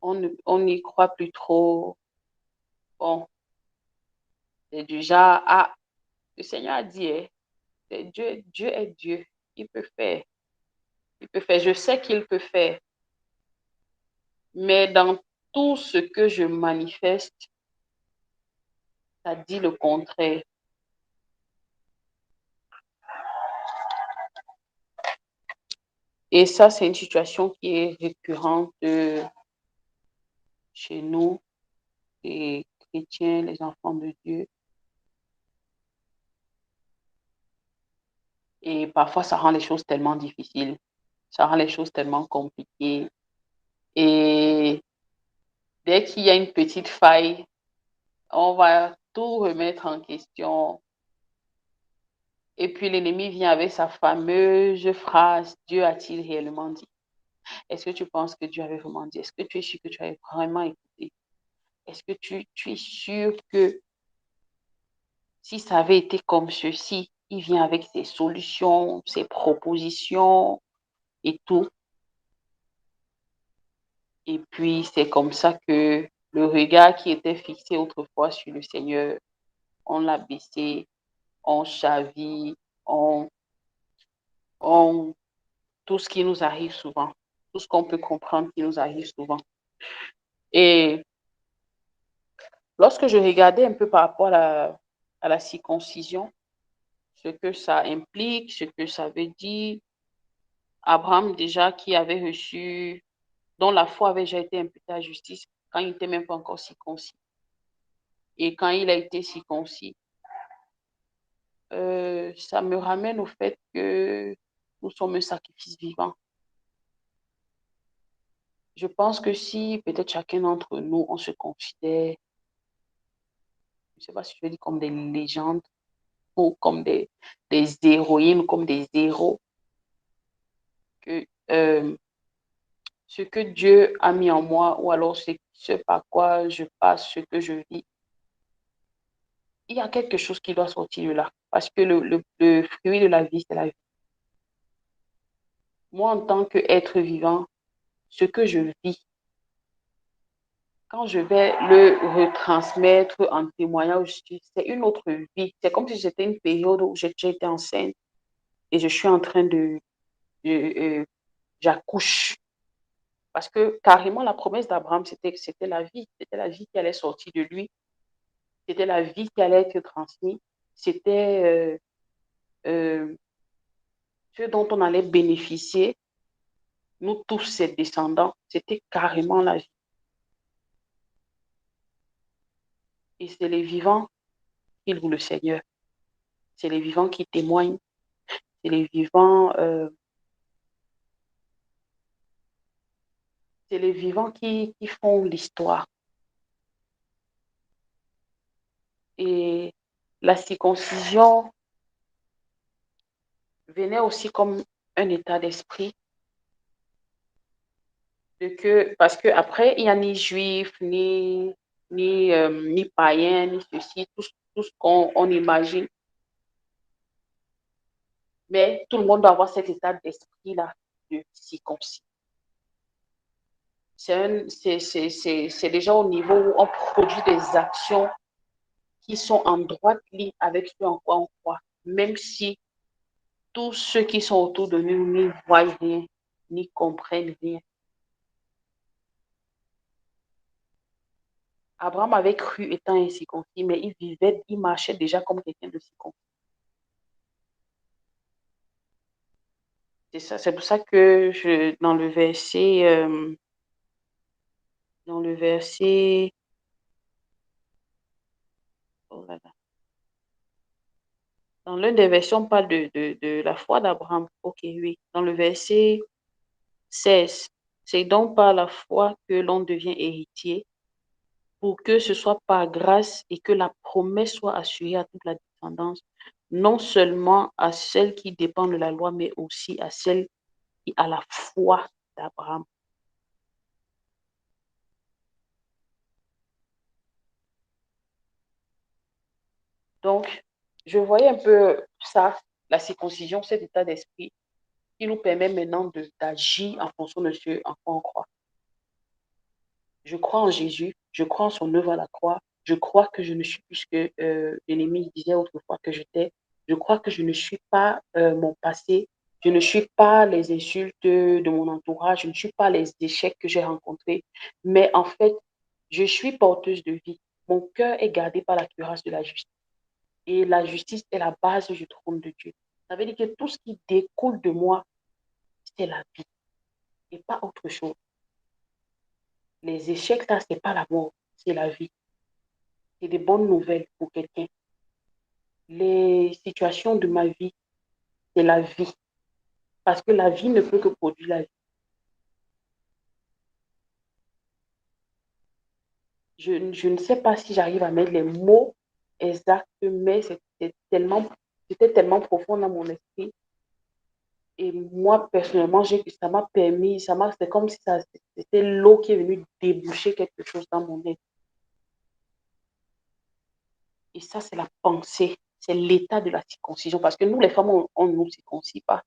A: On n'y croit plus trop. Bon, c'est déjà, ah, le Seigneur a dit, Dieu est Dieu. Il peut faire. Il peut faire. Je sais qu'il peut faire. Mais dans tout ce que je manifeste, ça dit le contraire. Et ça, c'est une situation qui est récurrente chez nous, les chrétiens, les enfants de Dieu. Et parfois, ça rend les choses tellement difficiles. Ça rend les choses tellement compliquées. Et dès qu'il y a une petite faille, on va tout remettre en question. Et puis l'ennemi vient avec sa fameuse phrase, Dieu a-t-il réellement dit? Est-ce que tu penses que Dieu avait vraiment dit? Est-ce que tu es sûr que tu avais vraiment écouté? Est-ce que tu es sûr que si ça avait été comme ceci, il vient avec ses solutions, ses propositions et tout. Et puis c'est comme ça que le regard qui était fixé autrefois sur le Seigneur, on l'a baissé, on chavit, on tout ce qui nous arrive souvent, tout ce qu'on peut comprendre qui nous arrive souvent. Et lorsque je regardais un peu par rapport à la circoncision, ce que ça implique, ce que ça veut dire, Abraham déjà qui avait reçu, dont la foi avait déjà été imputée à justice quand il n'était même pas encore circoncis. Et quand il a été circoncis, ça me ramène au fait que nous sommes un sacrifice vivant. Je pense que si peut-être chacun d'entre nous, on se considère, je ne sais pas si je veux dire comme des légendes ou comme des héroïnes, comme des héros, que ce que Dieu a mis en moi ou alors ce par quoi je passe, ce que je vis, il y a quelque chose qui doit sortir de là. Parce que le fruit de la vie, c'est la vie. Moi, en tant qu'être vivant, ce que je vis, quand je vais le retransmettre en témoignant, c'est une autre vie. C'est comme si c'était une période où j'étais enceinte et je suis en train j'accouche. Parce que carrément, la promesse d'Abraham, c'était que c'était la vie. C'était la vie qui allait sortir de lui. C'était la vie qui allait être transmise. C'était ce dont on allait bénéficier, nous tous, ses descendants. C'était carrément la vie. Et c'est les vivants qui louent le Seigneur. C'est les vivants qui témoignent. C'est les vivants, qui font l'histoire. Et la circoncision venait aussi comme un état d'esprit Parce que après, il n'y a ni juif, ni païen, ni ceci, tout ce qu'on imagine. Mais tout le monde doit avoir cet état d'esprit-là de circoncis. C'est déjà au niveau où on produit des actions qui sont en droite ligne avec ce en quoi on croit, même si tous ceux qui sont autour de nous n'y voient rien, n'y comprennent rien. Abraham avait cru étant incirconcis, mais il vivait, il marchait déjà comme quelqu'un de circoncis. C'est ça, c'est pour ça que dans le verset, oh là là, dans l'une des versions, on parle de la foi d'Abraham. Ok, oui. Dans le verset 16, c'est donc par la foi que l'on devient héritier, pour que ce soit par grâce et que la promesse soit assurée à toute la descendance, non seulement à celle qui dépend de la loi, mais aussi à celle qui a la foi d'Abraham. Donc, je voyais un peu ça, la circoncision, cet état d'esprit qui nous permet maintenant d'agir en fonction de ce en quoi on croit. Je crois en Jésus, je crois en son œuvre à la croix, je crois que je ne suis plus ce que l'ennemi disait autrefois que j'étais, je crois que je ne suis pas mon passé, je ne suis pas les insultes de mon entourage, je ne suis pas les échecs que j'ai rencontrés, mais en fait, je suis porteuse de vie. Mon cœur est gardé par la cuirasse de la justice. Et la justice est la base du trône de Dieu. Ça veut dire que tout ce qui découle de moi, c'est la vie et pas autre chose. Les échecs, ça, c'est pas la mort, c'est la vie. C'est des bonnes nouvelles pour quelqu'un. Les situations de ma vie, c'est la vie. Parce que la vie ne peut que produire la vie. Je ne sais pas si j'arrive à mettre les mots exacts, mais c'était tellement profond dans mon esprit. Et moi, personnellement, ça m'a permis, c'est comme si c'était l'eau qui est venue déboucher quelque chose dans mon être. Et ça, c'est la pensée, c'est l'état de la circoncision. Parce que nous, les femmes, on ne nous circoncis pas.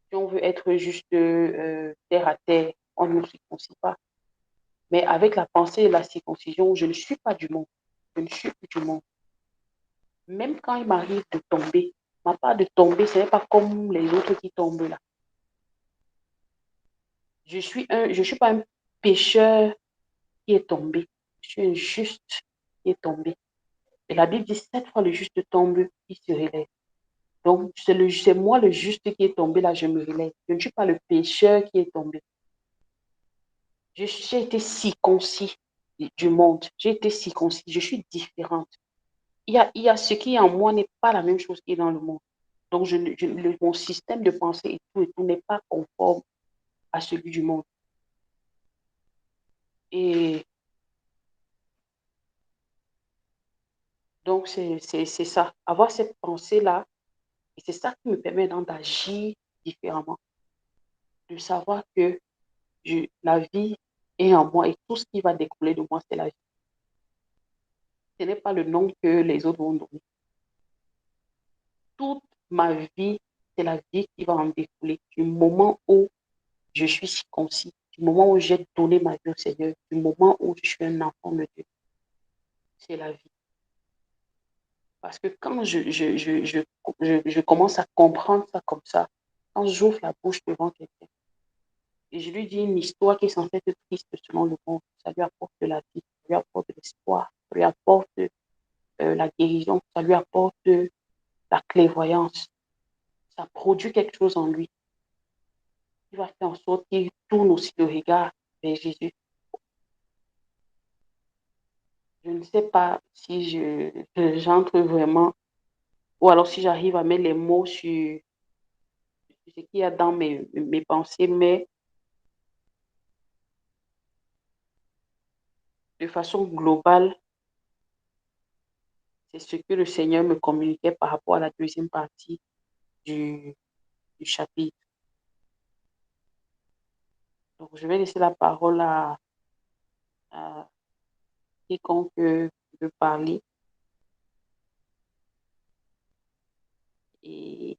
A: Si on veut être juste terre à terre, on ne nous circoncis pas. Mais avec la pensée de la circoncision, je ne suis pas du monde. Je ne suis plus du monde. Même quand il m'arrive de tomber, ma part de tomber, ce n'est pas comme les autres qui tombent là. Je suis pas un pécheur qui est tombé. Je suis un juste qui est tombé. Et la Bible dit 7 fois le juste tombe, il se relève. Donc, c'est moi le juste qui est tombé là, je me relève. Je ne suis pas le pécheur qui est tombé. J'ai été circoncis du monde. J'ai été circoncis. Je suis différente. Il y a ce qui est en moi n'est pas la même chose qui est dans le monde. Donc, mon système de pensée et tout n'est pas conforme à celui du monde. Et donc, c'est ça. Avoir cette pensée-là, et c'est ça qui me permet d'agir différemment. De savoir que la vie est en moi et tout ce qui va découler de moi, c'est la vie. Ce n'est pas le nom que les autres vont donner. Toute ma vie, c'est la vie qui va en découler. Du moment où je suis circoncis, du moment où j'ai donné ma vie au Seigneur, du moment où je suis un enfant de Dieu, c'est la vie. Parce que quand je commence à comprendre ça comme ça, quand j'ouvre la bouche devant quelqu'un, et je lui dis une histoire qui est censée être triste selon le monde, ça lui apporte de la vie, ça lui apporte de l'espoir, ça lui apporte la guérison, ça lui apporte la clairvoyance. Ça produit quelque chose en lui qui va faire en sorte qu'il tourne aussi le regard vers Jésus. Je ne sais pas si j'entre vraiment, ou alors si j'arrive à mettre les mots sur ce qu'il y a dans mes pensées, mais de façon globale, c'est ce que le Seigneur me communiquait par rapport à la deuxième partie du chapitre. Donc, je vais laisser la parole à quiconque veut parler. Et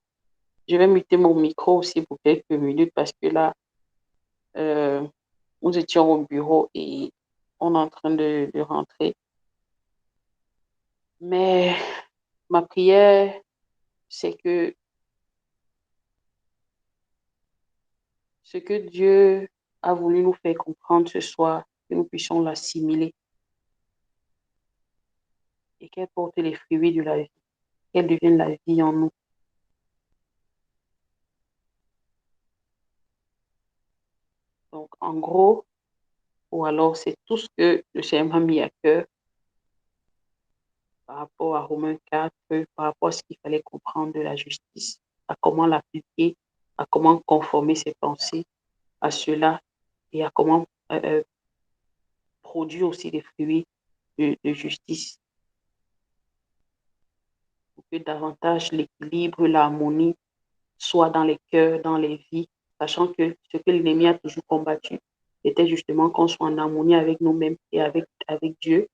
A: je vais muter mon micro aussi pour quelques minutes parce que là, euh, nous étions au bureau et on est en train de rentrer. Mais ma prière, c'est que ce que Dieu a voulu nous faire comprendre ce soir, que nous puissions l'assimiler et qu'elle porte les fruits de la vie, qu'elle devienne la vie en nous. Donc, en gros, ou alors c'est tout ce que le Seigneur m'a mis à cœur par rapport à Romains 4, par rapport à ce qu'il fallait comprendre de la justice, à comment l'appliquer, à comment conformer ses pensées à cela et à comment produire aussi des fruits de justice pour que davantage l'équilibre, l'harmonie soit dans les cœurs, dans les vies, sachant que ce que l'ennemi a toujours combattu, c'était justement qu'on soit en harmonie avec nous-mêmes et avec Dieu.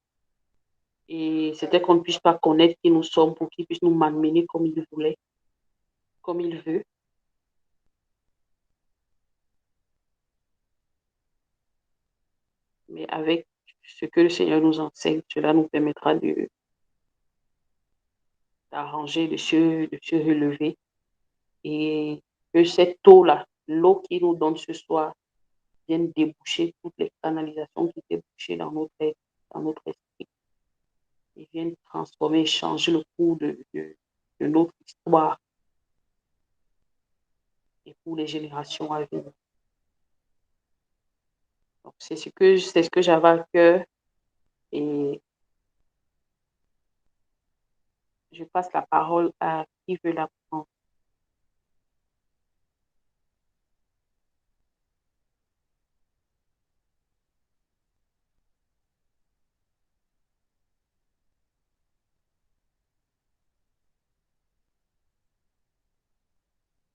A: Et c'était qu'on ne puisse pas connaître qui nous sommes pour qu'il puisse nous malmener comme il voulait, comme il veut. Mais avec ce que le Seigneur nous enseigne, cela nous permettra d'arranger, de se relever et que cette eau-là, l'eau qui nous donne ce soir, vienne déboucher toutes les canalisations qui étaient bouchées dans notre être, dans notre esprit, et vienne transformer, changer le cours de notre histoire et pour les générations à venir. Donc, c'est ce que j'avais à cœur et je passe la parole à qui veut la prendre.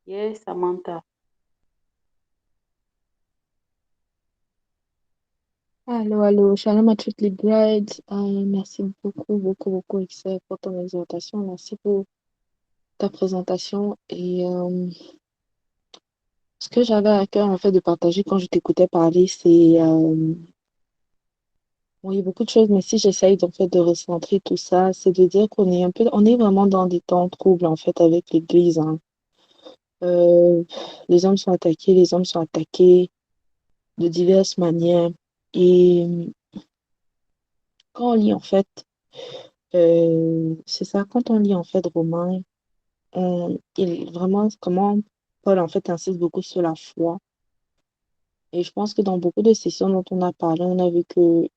A: Yes, Samantha.
B: Allô, allô, shalom à toutes les brides. Merci beaucoup, beaucoup, beaucoup, Excel, pour ton exhortation. Merci pour ta présentation. Et ce que j'avais à cœur, en fait, de partager quand je t'écoutais parler, c'est... bon, il y a beaucoup de choses, mais si j'essaye, en fait, de recentrer tout ça, c'est de dire qu'on est un peu... On est vraiment dans des temps troubles, en fait, avec l'Église, hein. Euh, les hommes sont attaqués, les hommes sont attaqués de diverses manières. Et quand on lit, en fait... c'est ça, quand on lit en fait Romain, vraiment comment Paul en fait insiste beaucoup sur la foi. Et je pense que dans beaucoup de sessions dont on a parlé, on a vu que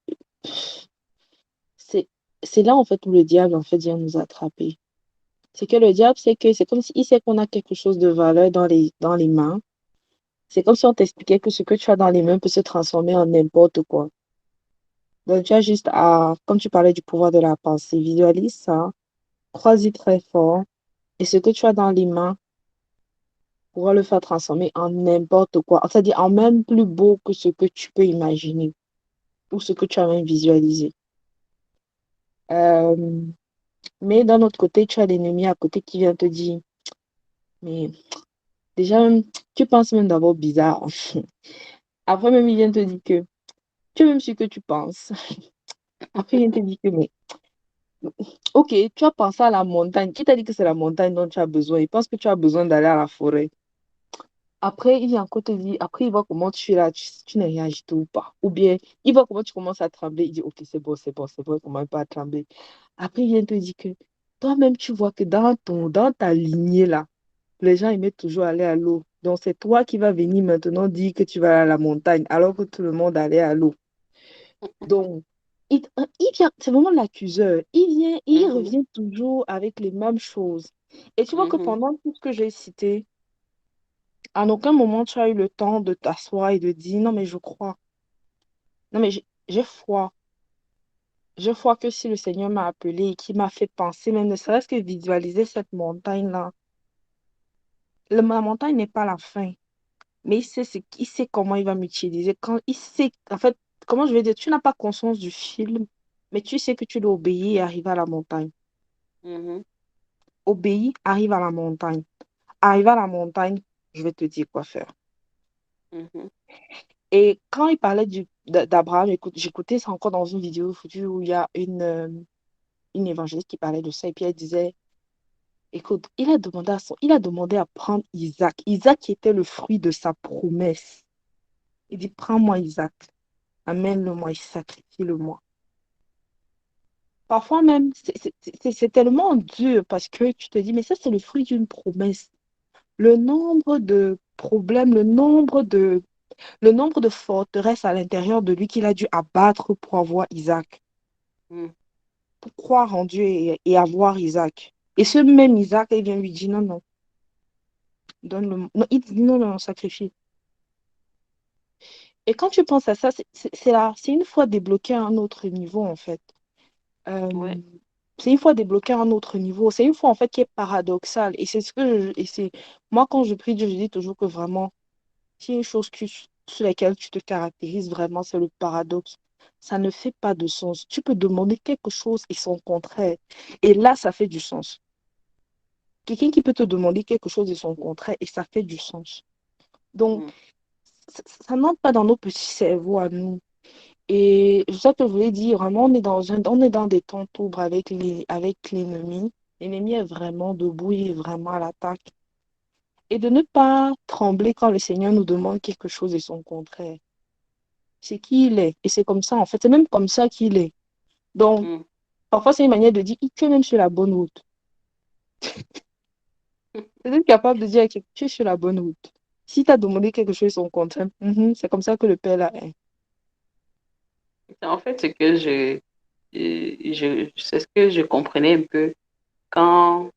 B: c'est c'est là en fait où le diable en fait vient nous attraper. C'est que le diable, c'est comme s'il sait qu'on a quelque chose de valeur dans les mains. C'est comme si on t'expliquait que ce que tu as dans les mains peut se transformer en n'importe quoi. Donc tu as juste à, comme tu parlais du pouvoir de la pensée, visualise ça, crois-y très fort. Et ce que tu as dans les mains, pouvoir le faire transformer en n'importe quoi. C'est-à-dire en même plus beau que ce que tu peux imaginer ou ce que tu as même visualisé. Euh, mais d'un autre côté, tu as l'ennemi à côté qui vient te dire, mais déjà, tu penses même d'abord bizarre. Après, même, il vient te dire que tu es même sûr que tu penses. Après, il vient te dire que, mais, ok, tu as pensé à la montagne. Qui t'a dit que c'est la montagne dont tu as besoin? Il pense que tu as besoin d'aller à la forêt. Après, il vient encore te dire, après, il voit comment tu es là, tu n'es rien agité ou pas. Ou bien, il voit comment tu commences à trembler, il dit, ok, c'est bon, c'est bon, comment il pas à trembler. Après, il vient te dire que toi-même, tu vois que dans ta lignée là, les gens aimaient toujours aller à l'eau. Donc, c'est toi qui vas venir maintenant dire que tu vas à la montagne, alors que tout le monde allait à l'eau. Donc, il vient, c'est vraiment l'accuseur. Il vient, il
A: Mhm,
B: revient toujours avec les mêmes choses. Et tu vois que
A: mhm,
B: pendant tout ce que j'ai cité, en aucun moment, tu as eu le temps de t'asseoir et de dire, non, mais je crois. Non, mais j'ai foi. Je crois que si le Seigneur m'a appelé et qu'il m'a fait penser, même ne serait-ce que visualiser cette montagne-là, la montagne n'est pas la fin. mais il sait comment il va m'utiliser. Quand il sait, en fait, comment je vais dire, tu n'as pas conscience du film, mais tu sais que tu dois obéir et arriver à la montagne.
A: Mhm.
B: Obéis, arrive à la montagne. Arrive à la montagne, je vais te dire quoi faire.
A: Mhm.
B: Et quand il parlait d'Abraham, j'écoutais ça encore dans une vidéo foutue où il y a une évangéliste qui parlait de ça, et puis elle disait, écoute, il a demandé à prendre Isaac. Isaac qui était le fruit de sa promesse. Il dit, prends-moi Isaac, amène-le-moi, sacrifie-le-moi. Parfois même, c'est tellement dur parce que tu te dis, mais ça, c'est le fruit d'une promesse. Le nombre de problèmes, le nombre de forteresses à l'intérieur de lui qu'il a dû abattre pour avoir Isaac,
A: Mhm.
B: pour croire en Dieu et avoir Isaac. Et ce même Isaac, il vient lui dire, non, non, donne-le. Non, il dit, non, non, sacrifie. Et quand tu penses à ça, c'est une fois débloqué à un autre niveau, en fait. Euh,
A: Ouais.
B: c'est une fois débloqué à un autre niveau. C'est une fois, en fait, qui est paradoxale. Et c'est ce que et c'est, moi, quand je prie Dieu, je dis toujours que vraiment, s'il y a une chose sur laquelle tu te caractérises vraiment, c'est le paradoxe. Ça ne fait pas de sens. Tu peux demander quelque chose et son contraire. Et là, ça fait du sens. Quelqu'un qui peut te demander quelque chose et son contraire, et ça fait du sens. Donc,
A: Mhm.
B: ça n'entre pas dans nos petits cerveaux à nous. Et c'est ça que je voulais dire, vraiment, on est dans des temps pauvres avec l'ennemi. L'ennemi est vraiment debout, il est vraiment à l'attaque. Et de ne pas trembler quand le Seigneur nous demande quelque chose et son contraire. C'est qui il est. Et c'est comme ça, en fait. C'est même comme ça qu'il est. Donc,
A: Mhm.
B: parfois, c'est une manière de dire, tu es même sur la bonne route. C'est être capable de dire à quelqu'un, tu es sur la bonne route. Si tu as demandé quelque chose et son contraire, c'est comme ça que le Père là est.
A: En fait, c'est ce que je comprenais un peu quand,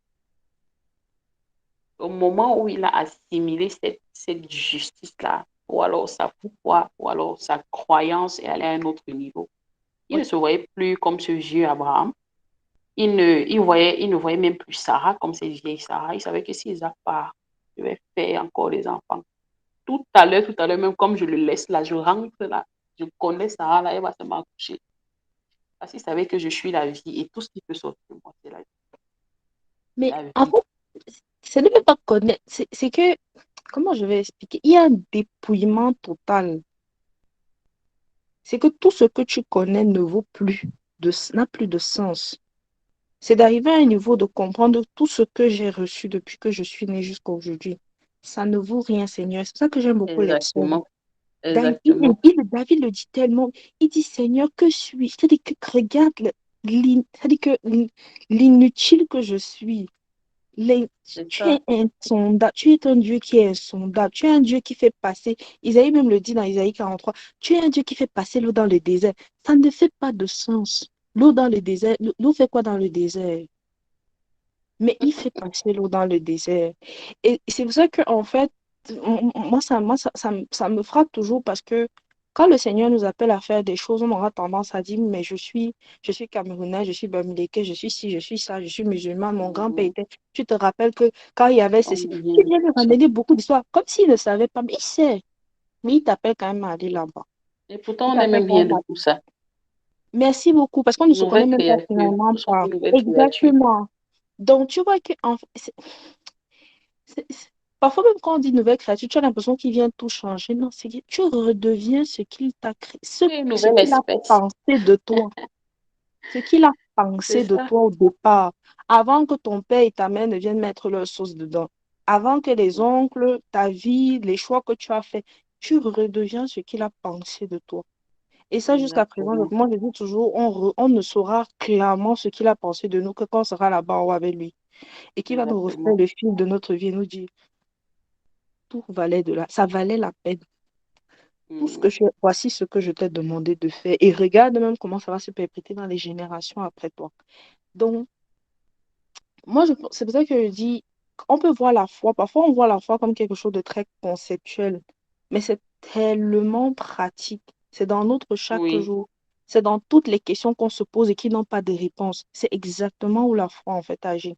A: au moment où il a assimilé cette justice-là, ou alors sa foi, ou alors sa croyance est allée à un autre niveau. Il
B: Oui.
A: ne se voyait plus comme ce vieux Abraham. Il ne voyait même plus Sarah comme cette vieille Sarah. Il savait que si Isaac part, je vais faire encore des enfants. Tout à l'heure, même comme je le laisse là, je rentre là, je connais Sarah là, elle va se m'accoucher. Parce qu'il savait que je suis la vie et tout ce qui peut sortir de moi, c'est la vie.
B: Mais
A: La
B: en
A: vie.
B: fait, ce n'est même pas connaître. C'est que, comment je vais expliquer? Il y a un dépouillement total. C'est que tout ce que tu connais ne vaut plus, n'a plus de sens. C'est d'arriver à un niveau de comprendre tout ce que j'ai reçu depuis que je suis née jusqu'à aujourd'hui. Ça ne vaut rien, Seigneur. C'est pour ça que j'aime beaucoup les psaumes.
A: Exactement. Exactement.
B: David le dit tellement. Il dit, Seigneur, que suis-je? C'est-à-dire que regarde c'est-à-dire que l'inutile que je suis. Les-
A: C'est
B: Tu es
A: ça.
B: insondable, tu es un Dieu qui est insondable, tu es un Dieu qui fait passer, Isaïe même le dit dans Isaïe 43, tu es un Dieu qui fait passer l'eau dans le désert. Ça ne fait pas de sens. L'eau dans le désert, l'eau fait quoi dans le désert? Mais il fait passer l'eau dans le désert. Et c'est pour ça que, en fait, ça me frappe toujours parce que quand le Seigneur nous appelle à faire des choses, on aura tendance à dire, mais je suis Camerounais, je suis Bamileke, je suis ci, je suis ça, je suis musulman, mon grand-père
A: Mhm.
B: était. Tu te rappelles que quand il y avait
A: On
B: ceci,
A: vient
B: tu
A: de
B: viens de
A: ça.
B: ramener beaucoup d'histoires, comme s'il ne savait pas, mais il sait. Mais il t'appelle quand même à aller là-bas.
A: Et
B: Il
A: pourtant, on est
B: t'appelle
A: même
B: quand
A: rien
B: même
A: de
B: à...
A: tout ça.
B: Merci beaucoup, parce qu'on ne se connaît
A: Nouvelle
B: même pas
A: créature.
B: finalement
A: Nous sommes
B: pas.
A: une nouvelle créature.
B: Exactement. Donc, tu vois que c'est- c'est- parfois, même quand on dit nouvelle créature, tu as l'impression qu'il vient tout changer. Non, c'est que tu redeviens ce qu'il t'a créé,
A: Une
B: ce
A: nouvelle
B: qu'il a
A: espèce.
B: pensé de toi, ce qu'il a
A: C'est
B: pensé de
A: ça.
B: toi au départ, avant que ton père et ta mère ne viennent mettre leur sauce dedans, avant que les oncles, ta vie, les choix que tu as faits, tu redeviens ce qu'il a pensé de toi. Et ça, jusqu'à présent,
A: Exactement.
B: moi, je dis toujours, on ne saura clairement ce qu'il a pensé de nous que quand on sera là-bas en haut avec lui et qu'il va nous refaire
A: Exactement.
B: le fil de notre vie et nous dire tout valait ça valait la peine.
A: Mhm.
B: Voici ce que je t'ai demandé de faire. Et regarde même comment ça va se perpétuer dans les générations après toi. Donc, c'est pour ça que je dis, on peut voir la foi, parfois on voit la foi comme quelque chose de très conceptuel, mais c'est tellement pratique. C'est dans notre chaque
A: Oui.
B: jour. C'est dans toutes les questions qu'on se pose et qui n'ont pas de réponse. C'est exactement où la foi, en fait, agit.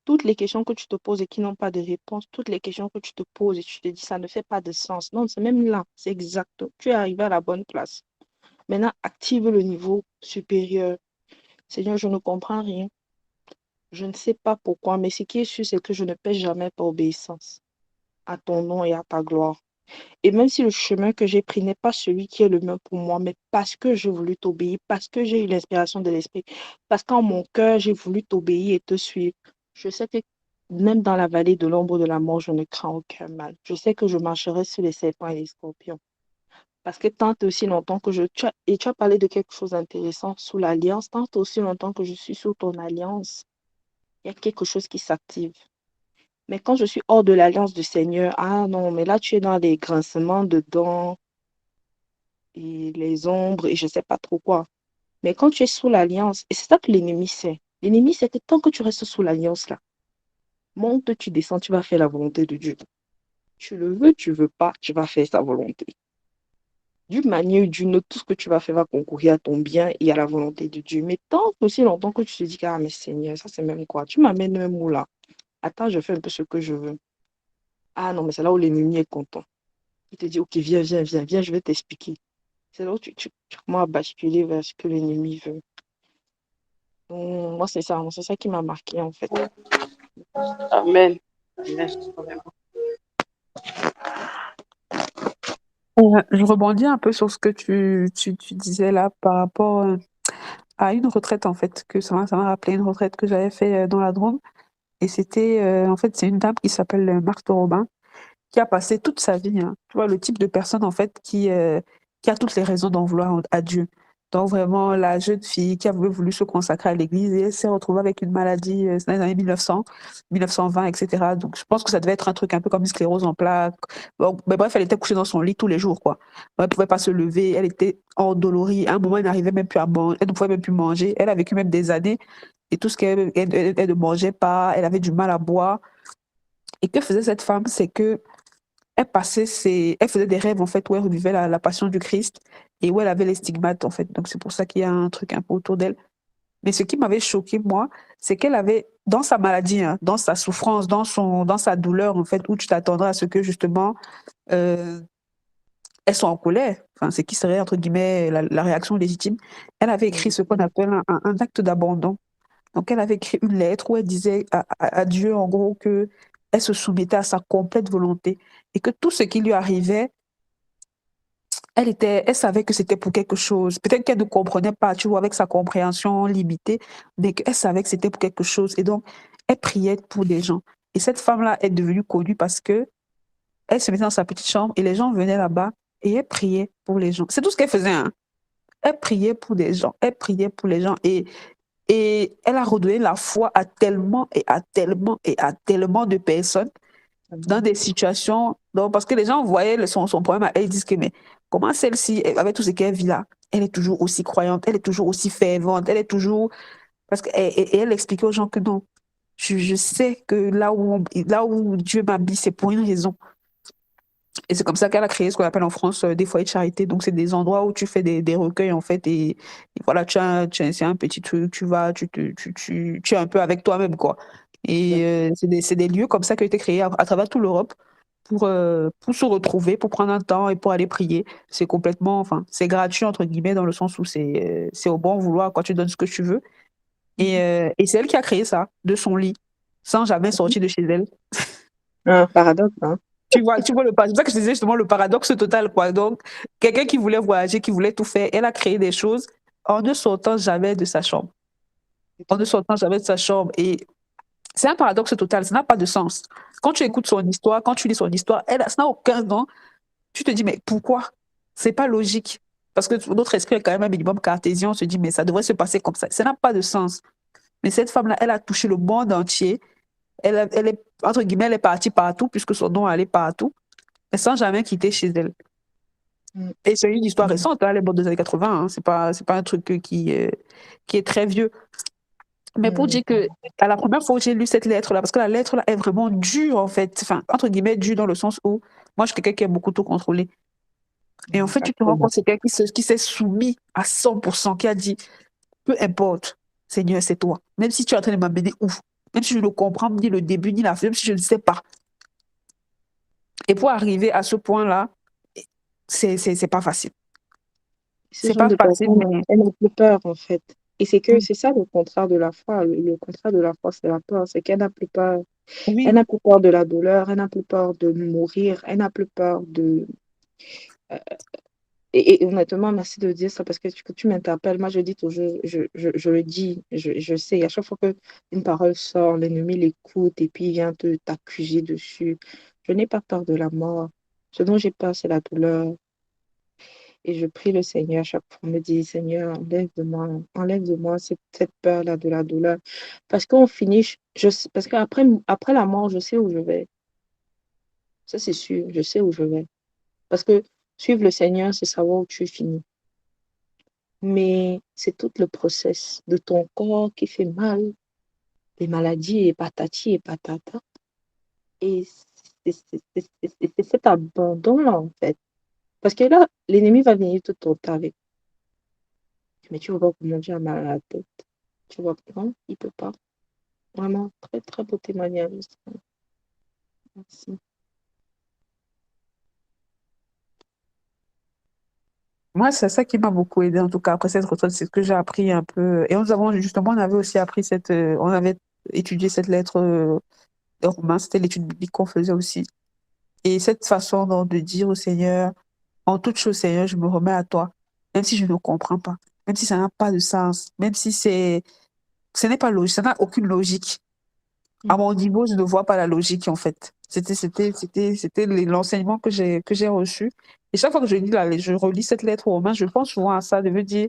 B: toutes les questions que tu te poses et qui n'ont pas de réponse, toutes les questions que tu te poses et tu te dis ça ne fait pas de sens. Non, c'est même là, c'est exact. Tu es arrivé à la bonne place. Maintenant, active le niveau supérieur. Seigneur, je ne comprends rien. Je ne sais pas pourquoi, mais ce qui est sûr, c'est que je ne paie jamais par obéissance à ton nom et à ta gloire. Et même si le chemin que j'ai pris n'est pas celui qui est le mien pour moi, mais parce que j'ai voulu t'obéir, parce que j'ai eu l'inspiration de l'Esprit, parce qu'en mon cœur, j'ai voulu t'obéir et te suivre, je sais que même dans la vallée de l'ombre de la mort, je ne crains aucun mal. Je sais que je marcherai sur les serpents et les scorpions. Parce que tant et aussi longtemps que et tu as parlé de quelque chose d'intéressant sous l'alliance, tant et aussi longtemps que je suis sous ton alliance, il y a quelque chose qui s'active. Mais quand je suis hors de l'alliance du Seigneur, ah non, mais là, tu es dans les grincements de dents et les ombres et je ne sais pas trop quoi. Mais quand tu es sous l'alliance, et c'est ça que l'ennemi sait. L'ennemi sait que tant que tu restes sous l'alliance là, monte, tu descends, tu vas faire la volonté de Dieu. Tu le veux, tu veux pas, tu vas faire sa volonté. D'une manière ou d'une autre, tout ce que tu vas faire va concourir à ton bien et à la volonté de Dieu. Mais tant aussi longtemps que tu te dis, ah mais Seigneur, ça c'est même quoi? Tu m'amènes un mot là. Attends, je fais un peu ce que je veux. Ah non, mais c'est là où l'ennemi est content. Il te dit, ok, viens, viens, viens, viens, je vais t'expliquer. C'est là où tu commences à basculer vers ce que l'ennemi veut. Donc, moi, c'est ça qui m'a marqué, en fait.
A: Amen. Amen. Vraiment.
B: Je rebondis un peu sur ce que tu disais là par rapport à une retraite, en fait, que ça m'a rappelé une retraite que j'avais fait dans la Drôme. Et c'était, en fait, c'est une dame qui s'appelle Marthe Robin, qui a passé toute sa vie, hein. Tu vois, le type de personne, en fait, qui a toutes les raisons d'en vouloir à Dieu. Donc, vraiment, la jeune fille qui a voulu se consacrer à l'église et elle s'est retrouvée avec une maladie, c'est dans les années 1900, 1920, etc. Donc, je pense que ça devait être un truc un peu comme une sclérose en plaques. Bon, mais bref, elle était couchée dans son lit tous les jours, quoi. Elle ne pouvait pas se lever, elle était endolorie. À un moment, elle n'arrivait même plus à manger, elle ne pouvait même plus manger. Elle a vécu même des années et tout ce elle ne mangeait pas, elle avait du mal à boire. Et que faisait cette femme, c'est que elle faisait des rêves en fait où elle revivait la passion du Christ et où elle avait les stigmates en fait. Donc c'est pour ça qu'il y a un truc un peu autour d'elle. Mais ce qui m'avait choqué moi, c'est qu'elle avait dans sa maladie, hein, dans sa souffrance, dans sa douleur en fait, où tu t'attendrais à ce que justement euh, elle soit en colère. Enfin, c'est qui serait entre guillemets la réaction légitime. Elle avait écrit ce qu'on appelle un acte d'abandon. Donc, elle avait écrit une lettre où elle disait à Dieu, en gros, que elle se soumettait à sa complète volonté et que tout ce qui lui arrivait, elle savait que c'était pour quelque chose. Peut-être qu'elle ne comprenait pas, tu vois, avec sa compréhension limitée, mais qu'elle savait que c'était pour quelque chose. Et donc, elle priait pour des gens. Et cette femme-là est devenue connue parce que elle se mettait dans sa petite chambre et les gens venaient là-bas et elle priait pour les gens. C'est tout ce qu'elle faisait, hein. Elle priait pour des gens. Elle priait pour les gens. Et elle a redonné la foi à tellement et à tellement et à tellement de personnes dans des situations. Donc, parce que les gens voyaient son problème à elle, ils disent que, mais comment celle-ci, avec tout ce qu'elle vit là, elle est toujours aussi croyante, elle est toujours aussi fervente, elle est toujours. Parce que, et elle expliquait aux gens que non, je sais que là où Dieu m'a mis, c'est pour une raison. Et c'est comme ça qu'elle a créé ce qu'on appelle en France des foyers de charité. Donc, c'est des endroits où tu fais des recueils, en fait. Et voilà, c'est un petit truc, tu vas, tu es un peu avec toi-même, quoi. Et c'est des lieux comme ça qui ont été créés à travers toute l'Europe pour se retrouver, pour prendre un temps et pour aller prier. C'est complètement, enfin, c'est gratuit, entre guillemets, dans le sens où c'est au bon vouloir, quand tu donnes ce que tu veux. Et c'est elle qui a créé ça, de son lit, sans jamais sortir de chez elle.
C: Un paradoxe, hein.
B: Tu vois c'est pour ça que je disais justement le paradoxe total, quoi. Donc, quelqu'un qui voulait voyager, qui voulait tout faire, elle a créé des choses en ne sortant jamais de sa chambre. En ne sortant jamais de sa chambre. Et c'est un paradoxe total, ça n'a pas de sens. Quand tu écoutes son histoire, quand tu lis son histoire, ça n'a aucun nom. Tu te dis, mais pourquoi? C'est pas logique. Parce que notre esprit est quand même un minimum cartésien, on se dit, mais ça devrait se passer comme ça. Ça n'a pas de sens. Mais cette femme-là, elle a touché le monde entier. Elle est, entre guillemets, elle est partie partout, puisque son nom allait partout, mais sans jamais quitter chez elle. Et c'est une histoire récente, hein, elle est morte des années 80, hein, c'est pas un truc qui est très vieux. Mais pour dire que, à la première fois où j'ai lu cette lettre-là, parce que la lettre-là est vraiment dure, en fait, enfin, entre guillemets, dure dans le sens où, moi, je suis quelqu'un qui aime beaucoup tout contrôler. Et en fait, tu te rends compte, c'est quelqu'un qui s'est soumis à 100%, qui a dit, peu importe, Seigneur, c'est toi. Même si tu es en train de m'amener où? même si je ne comprends ni le début ni la fin, même si je ne sais pas. Et pour arriver à ce point-là, c'est pas facile.
D: Ce
B: C'est
D: genre
B: pas
D: de
B: facile,
D: personne,
B: mais
D: elle n'a plus peur, en fait. Et
B: mm,
D: c'est ça le contraire de la foi. Le contraire de la foi, c'est la peur. C'est qu'elle n'a plus peur. Elle
B: oui,
D: n'a plus peur de la douleur. Elle n'a plus peur de mourir. Elle n'a plus peur de... euh, et honnêtement, merci de dire ça parce que tu m'interpelles. Moi, je dis toujours, je le dis, je sais. À chaque fois qu'une parole sort, l'ennemi l'écoute et puis il vient t'accuser dessus. Je n'ai pas peur de la mort. Ce dont j'ai peur, c'est la douleur. Et je prie le Seigneur à chaque fois, me dit, Seigneur, enlève de moi cette peur-là de la douleur. Parce qu'on finit, parce après la mort, je sais où je vais. Ça, c'est sûr, je sais où je vais. Parce que suivre le Seigneur, c'est savoir où tu finis. Mais c'est tout le process de ton corps qui fait mal, les maladies et patati et patata. Et c'est cet abandon-là, en fait. Parce que là, l'ennemi va venir te tenter avec. Mais tu vas voir comment Dieu a mal à la tête. Tu vois, non, il peut pas. Vraiment, très, très beau témoignage. Merci.
B: moi, c'est ça qui m'a beaucoup aidé, en tout cas, après cette retraite, c'est ce que j'ai appris un peu. Et justement, on avait aussi appris on avait étudié cette lettre de Romains, c'était l'étude biblique qu'on faisait aussi. Et cette façon donc, de dire au Seigneur, en toute chose, Seigneur, je me remets à toi, même si je ne comprends pas, même si ça n'a pas de sens, même si ce n'est pas logique, ça n'a aucune logique. À mon niveau, je ne vois pas la logique, en fait. C'était l'enseignement que j'ai reçu. Et chaque fois que je relis cette lettre aux Romains, je pense souvent à ça, de me dire,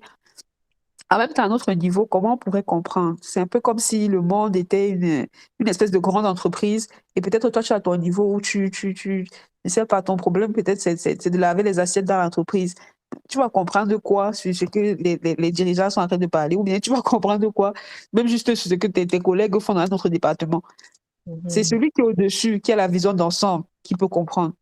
B: en même temps, à notre niveau, comment on pourrait comprendre? C'est un peu comme si le monde était une espèce de grande entreprise. Et peut-être toi, tu es à ton niveau où ne sais pas, ton problème, peut-être, c'est de laver les assiettes dans l'entreprise. Tu vas comprendre de quoi sur ce que les dirigeants sont en train de parler, ou bien tu vas comprendre de quoi, même juste sur ce que tes collègues font dans notre département. C'est
D: Mhm.
B: celui qui est au-dessus, qui a la vision d'ensemble, qui peut comprendre.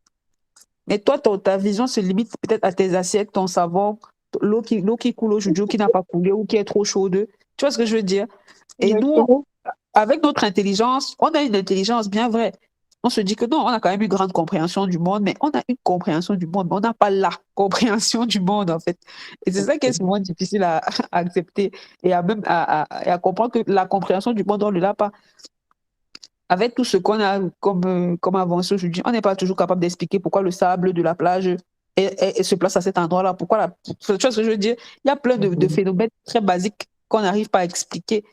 B: Mais toi, ta vision se limite peut-être à tes assiettes, ton savon, l'eau qui coule aujourd'hui, ou qui n'a pas coulé, ou qui est trop chaude. Tu vois ce que je veux dire? Et nous,
D: Exactement.
B: avec notre intelligence, on a une intelligence bien vraie. On se dit que non, on a quand même une grande compréhension du monde, mais on a une compréhension du monde, mais on n'a pas la compréhension du monde, en fait. Et c'est ça qui est souvent difficile à accepter et à comprendre que la compréhension du monde, on ne l'a pas. Avec tout ce qu'on a comme avancé aujourd'hui, on n'est pas toujours capable d'expliquer pourquoi le sable de la plage se place à cet endroit-là. Tu vois ce que je veux dire? Il y a plein de
D: Mhm.
B: phénomènes très basiques qu'on n'arrive pas à expliquer.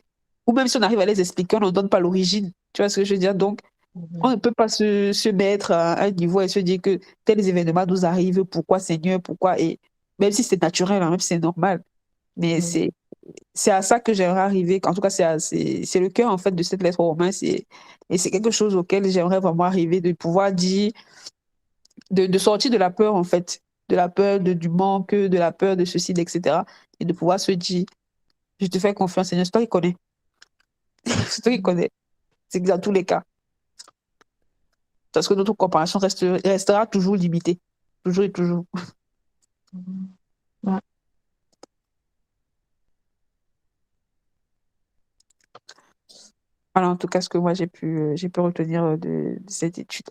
B: Ou même si on arrive à les expliquer, on n'en donne pas l'origine. Tu vois ce que je veux dire? Donc, on
D: Mhm.
B: ne peut pas se mettre à un niveau et se dire que tels événements nous arrivent, pourquoi Seigneur, pourquoi, et même si c'est naturel, hein, même si c'est normal. Mais
D: Mhm.
B: c'est à ça que j'aimerais arriver. En tout cas, c'est le cœur, en fait, de cette lettre aux Romains. Et c'est quelque chose auquel j'aimerais vraiment arriver, de pouvoir dire, de sortir de la peur, en fait, de la peur du manque, de la peur de ceci, etc. Et de pouvoir se dire, je te fais confiance, Seigneur, c'est toi qui connais. C'est toi qui connais. C'est dans tous les cas. Parce que notre compréhension restera toujours limitée. Toujours et toujours.
D: Mhm. Ouais.
B: Voilà, en tout cas, ce que moi, j'ai pu retenir de cette étude.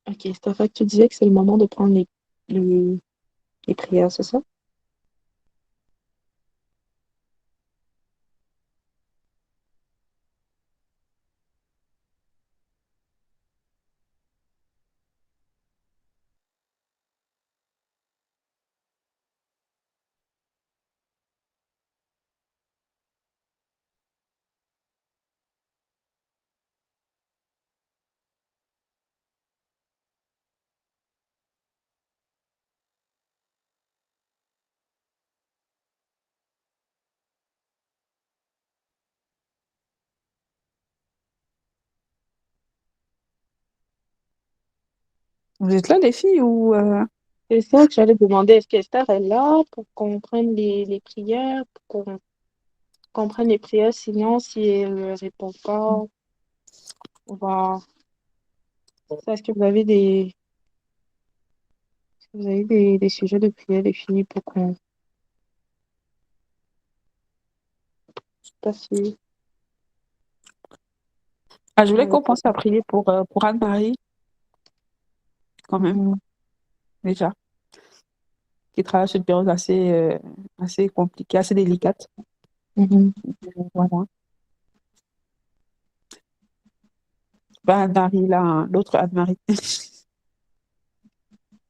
D: Ok, c'est fait que tu disais que c'est le moment de prendre les, les prières, c'est ça?
B: Vous êtes là, les filles, ou...
D: C'est ça que j'allais demander. Est-ce qu'Esther est là pour qu'on prenne les prières, pour qu'on prenne les prières? Sinon, si elle ne répond pas, on va, Ça, est-ce que vous avez des sujets de prière définis pour qu'on passe sur
B: Ah, je voulais
D: la
B: qu'on pense à prier pour Anne-Marie, quand même,
D: Mhm,
B: déjà, qui traverse une période assez compliquée, assez délicate.
D: mhm.
B: Voilà. Pas Anne-Marie, là, hein, l'autre Anne-Marie.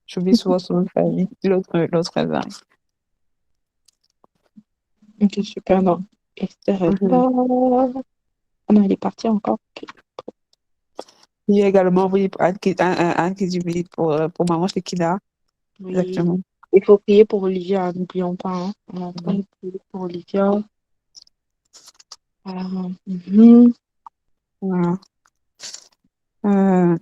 B: J'oublie souvent son nom de famille. L'autre Anne-Marie.
D: Ok, super. Non. Esther est
B: Mhm.
D: là. Ah non, elle est partie encore. Ok.
B: Il y a également, oui, Anne qui dit oui pour maman Shekina.
D: Oui.
B: Exactement.
D: Il faut prier pour Olivia, n'oublions pas. Hein. On est en train
B: Mhm.
D: de prier pour Olivia. Mhm.
B: Voilà. Euh,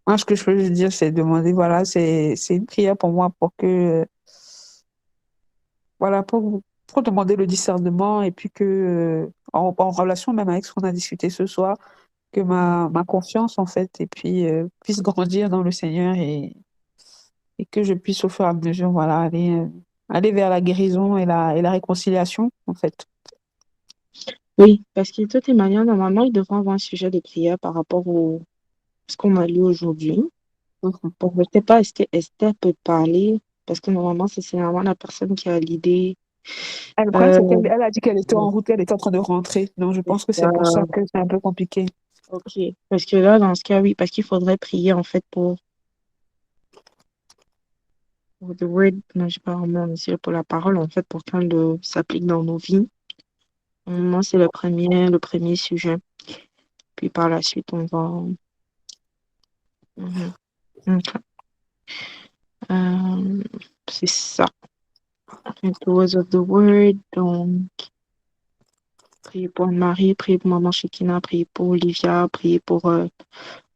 B: Moi, ce que je peux juste dire, c'est demander, voilà, c'est une prière pour moi pour que, voilà, pour demander le discernement et puis que, en relation même avec ce qu'on a discuté ce soir, que ma confiance, en fait, et puis, puisse grandir dans le Seigneur et que je puisse au fur et à mesure, voilà, aller vers la guérison et la réconciliation, en fait.
D: Oui, parce que de toutes les manières, normalement, il devrait avoir un sujet de prière par rapport au ce qu'on a lu aujourd'hui.
B: Mhm.
D: Bon, je ne sais pas, est-ce que Esther peut parler? Parce que normalement, c'est vraiment la personne qui a l'idée.
B: Ah, le problème, c'est
D: Euh,
B: qu'elle elle a dit qu'elle était en route, elle était en train de rentrer. Donc, je pense que c'est pour ça
D: euh,
B: que c'est un peu compliqué.
D: ok. Parce que là, dans ce cas, oui, parce qu'il faudrait prier, en fait, pour the word, non, je sais pas vraiment, mais c'est pour la parole, en fait, pour qu'elle s'applique dans nos vies. Moi, c'est le premier sujet. Puis par la suite, on va. Mhm. Ok. Euh, c'est ça. The words of the word. Donc, prier pour Marie, prier pour Maman Shekina, prier pour Olivia, prier pour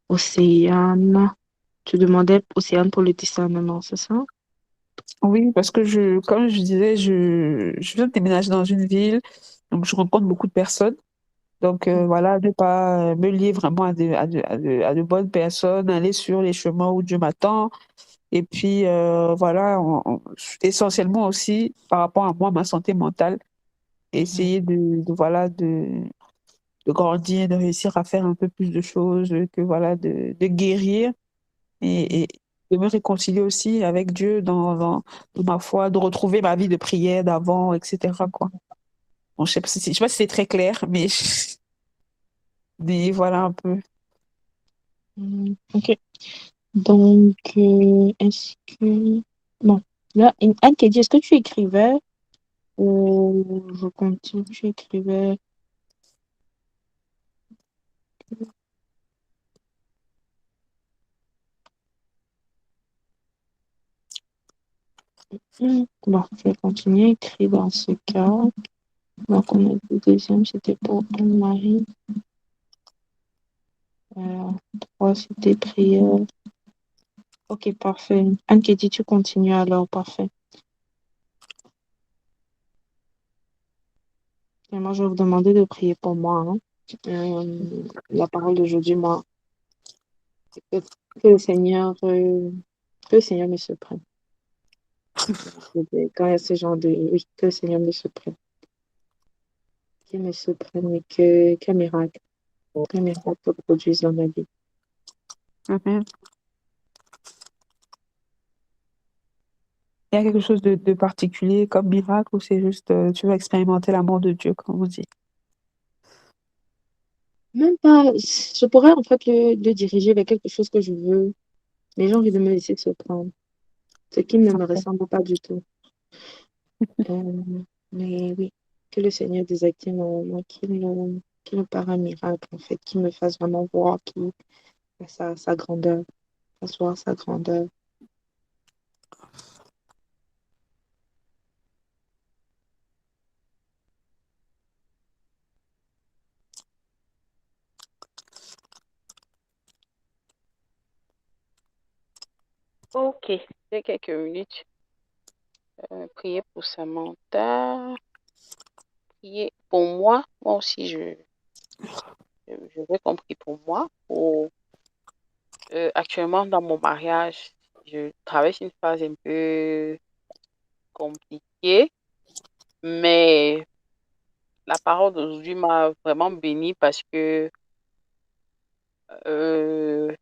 D: Océane. Tu demandais Océane pour le discernement, c'est ça?
B: Oui, parce que comme je disais, je viens de déménager dans une ville, donc je rencontre beaucoup de personnes. Donc voilà, ne pas me lier vraiment à de bonnes personnes, aller sur les chemins où Dieu m'attend. Et puis voilà, essentiellement aussi par rapport à moi, ma santé mentale,
D: Mhm.
B: essayer voilà, de grandir, de réussir à faire un peu plus de choses, que voilà, de guérir
D: Mhm.
B: et de me réconcilier aussi avec Dieu dans ma foi, de retrouver ma vie de prière d'avant, etc., quoi. Bon, je sais pas si c'est très clair, mais, mais voilà un peu.
D: Mhm. Ok. Donc, est-ce que. Bon, là, Anne qui dit, est-ce que tu écrivais ou je continue, tu écrivais? Bon, je vais continuer à écrire dans ce cas. Donc, on a dit le deuxième, c'était pour Anne-Marie. 3, c'était prière. Ok, parfait. Anne qui dit, tu continues alors, parfait. Et moi, je vais vous demander de prier pour moi. Hein. La parole d'aujourd'hui, moi, que, que le Seigneur, que le Seigneur me surprenne. Quand il y a ce genre de. Oui, que le Seigneur me surprenne. Qu'il me surprenne et qu'un miracle se produise dans ma vie.
B: Mhm. Il y a quelque chose de particulier comme miracle ou c'est juste tu vas expérimenter l'amour de Dieu, comme on dit.
D: Même pas, je pourrais en fait le diriger vers quelque chose que je veux, mais j'ai envie de me laisser surprendre, ce qui ne me ressemble pas du tout. Euh, mais oui, que le Seigneur désactive en moi, qu'il me part un miracle, en fait, qu'il me fasse vraiment voir sa grandeur, asseoir sa grandeur.
A: Ok, j'ai quelques minutes. Prier pour Samantha. Prier pour moi. Moi aussi, je je vais compris pour moi. Actuellement, dans mon mariage, je traverse une phase un peu compliquée, mais la parole d'aujourd'hui m'a vraiment bénie parce que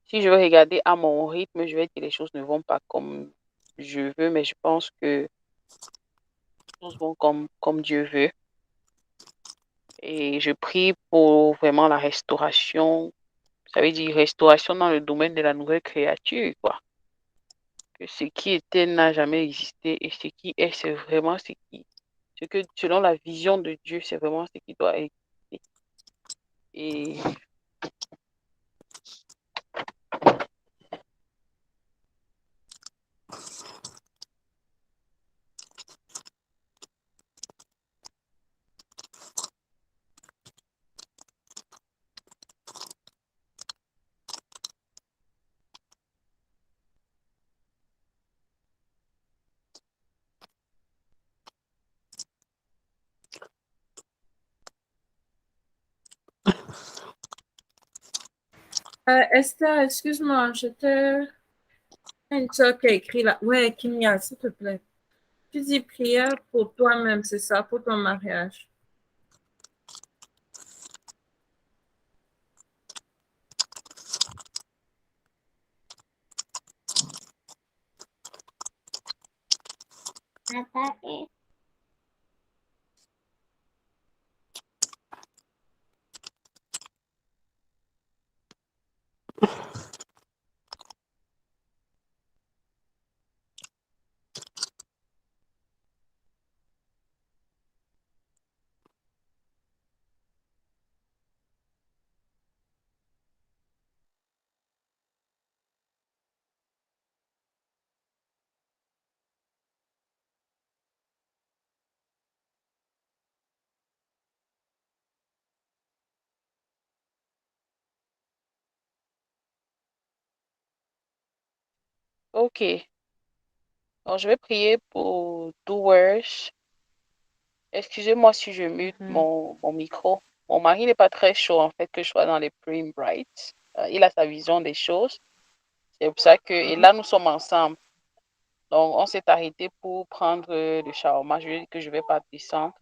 A: si je veux regarder à mon rythme, je vais dire que les choses ne vont pas comme je veux, mais je pense que les choses vont comme Dieu veut. Et je prie pour vraiment la restauration. Ça veut dire restauration dans le domaine de la nouvelle créature, quoi. Que ce qui était n'a jamais existé et ce qui est, c'est vraiment ce qui, ce que selon la vision de Dieu, c'est vraiment ce qui doit exister. Et
E: Esther, excuse-moi, j'étais une soeur qui a écrit là. Ouais, Kimia, s'il te plaît. Tu dis prière pour toi-même, c'est ça, pour ton mariage.
A: ok. Donc, je vais prier pour Doers. Excusez-moi si je mute
C: Mhm.
A: mon micro. Mon mari n'est pas très chaud, en fait, que je sois dans les Prime Bright. Il a sa vision des choses. C'est pour ça que, et là, nous sommes ensemble. Donc, on s'est arrêté pour prendre le shawarma. Je lui ai dit que je ne vais pas descendre.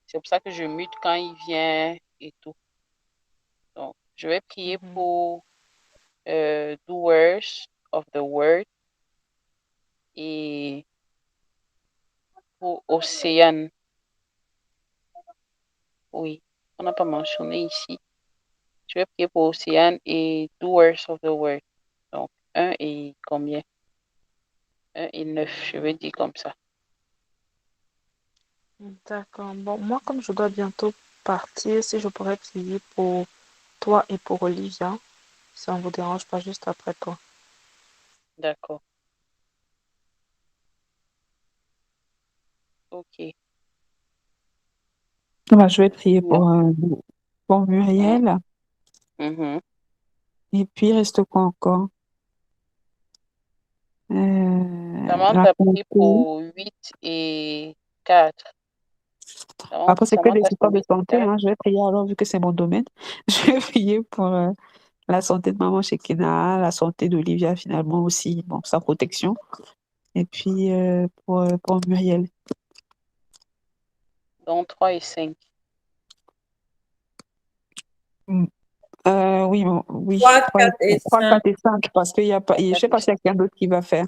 A: C'est pour ça que je mute quand il vient et tout. Donc, je vais prier
C: Mhm.
A: pour Doers of the Word et pour Océane. Oui, on n'a pas mentionné ici. Je vais prier pour Océane et Doers of the Word. Donc, un et combien? Un et 9, je vais dire comme ça.
D: D'accord. Bon, moi, comme je dois bientôt partir, si je pourrais prier pour toi et pour Olivia, si ça ne vous dérange pas juste après toi.
A: D'accord. Ok.
B: Je vais prier
A: Prions.
B: pour
A: Hein?
B: Muriel.
A: Mhm.
B: Et puis, il reste quoi encore? La
A: Samantha prie
B: santé.
A: pour 8 et 4.
B: Après, c'est que des
A: Samantha, c'est
B: histoires de
A: 8 et
B: santé,
A: 4.
B: hein. Je vais prier alors, vu que c'est mon domaine. Je vais prier pour la santé de maman Shekina, la santé d'Olivia finalement aussi, bon, sa protection. Et puis pour Muriel.
A: Donc 3 et 5.
B: Mm. Oui, oui,
E: 3,
B: 3,
E: 4 et
B: 3,
E: 5.
B: 4 et 5, parce qu'il y a pas,
A: 3,
B: je
A: 4
B: sais
A: et
B: pas s'il y
A: 5.
B: a quelqu'un d'autre qui va faire.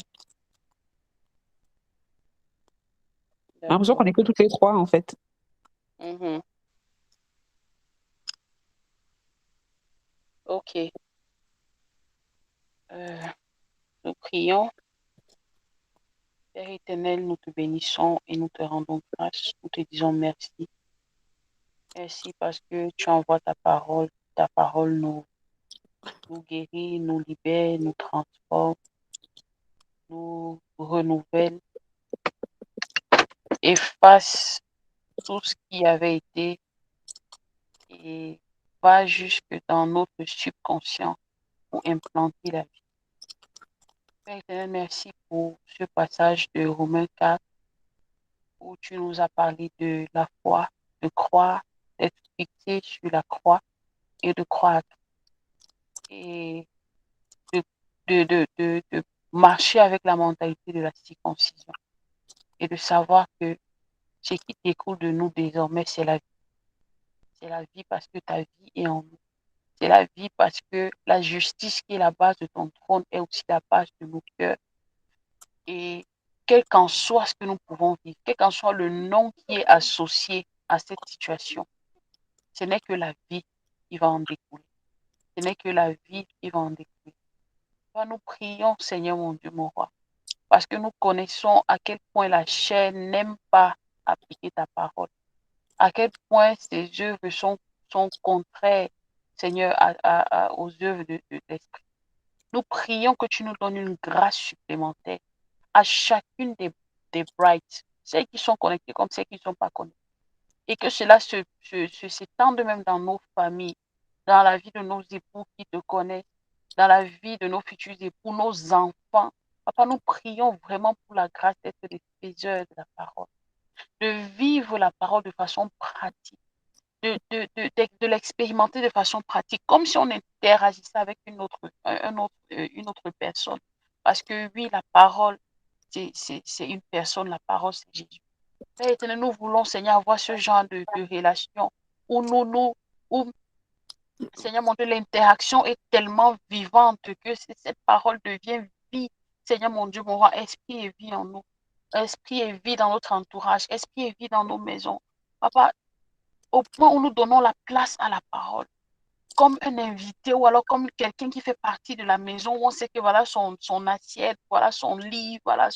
B: J'ai l'impression qu'on
A: D'accord.
B: est que toutes les trois, en fait.
A: Mhm. Ok. Euh, nous prions. Père éternel, nous te bénissons et nous te rendons grâce. Nous te disons merci. Merci parce que tu envoies ta parole. Ta parole nous guérit, nous libère, nous transforme, nous renouvelle, efface tout ce qui avait été et va jusque dans notre subconscient pour implanter la vie. Père éternel, merci pour ce passage de Romains 4 où tu nous as parlé de la foi, de croire, d'être fixé sur la croix et de croître et de marcher avec la mentalité de la circoncision et de savoir que ce qui découle de nous désormais, c'est la vie. C'est la vie parce que ta vie est en nous. C'est la vie parce que la justice qui est la base de ton trône est aussi la base de nos cœurs. Et quel qu'en soit ce que nous pouvons vivre, quel qu'en soit le nom qui est associé à cette situation, ce n'est que la vie qui va en découler. Ce n'est que la vie qui va en découler. Nous prions, Seigneur mon Dieu, mon roi, parce que nous connaissons à quel point la chair n'aime pas appliquer ta parole, à quel point ses œuvres sont contraires, Seigneur, aux œuvres de l'Esprit. Nous prions que tu nous donnes une grâce supplémentaire à chacune des brides, celles qui sont connectées comme celles qui ne sont pas connectées. Et que cela s'étende même dans nos familles, dans la vie de nos époux qui te connaissent, dans la vie de nos futurs époux, nos enfants. Papa, nous prions vraiment pour la grâce d'être des faiseurs de la parole, de vivre la parole de façon pratique, de l'expérimenter de façon pratique, comme si on interagissait avec une autre personne. Parce que oui, la parole, c'est une personne, la parole, c'est Jésus. Père éternel, nous voulons, Seigneur, avoir ce genre de relation où où, Seigneur mon Dieu, l'interaction est tellement vivante que cette parole devient vie. Seigneur mon Dieu, mon roi, esprit et vie en nous. Esprit et vie dans notre entourage. Esprit et vie dans nos maisons. Papa, au point où nous donnons la place à la parole, comme un invité ou alors comme quelqu'un qui fait partie de la maison où on sait que voilà son assiette, voilà son lit, voilà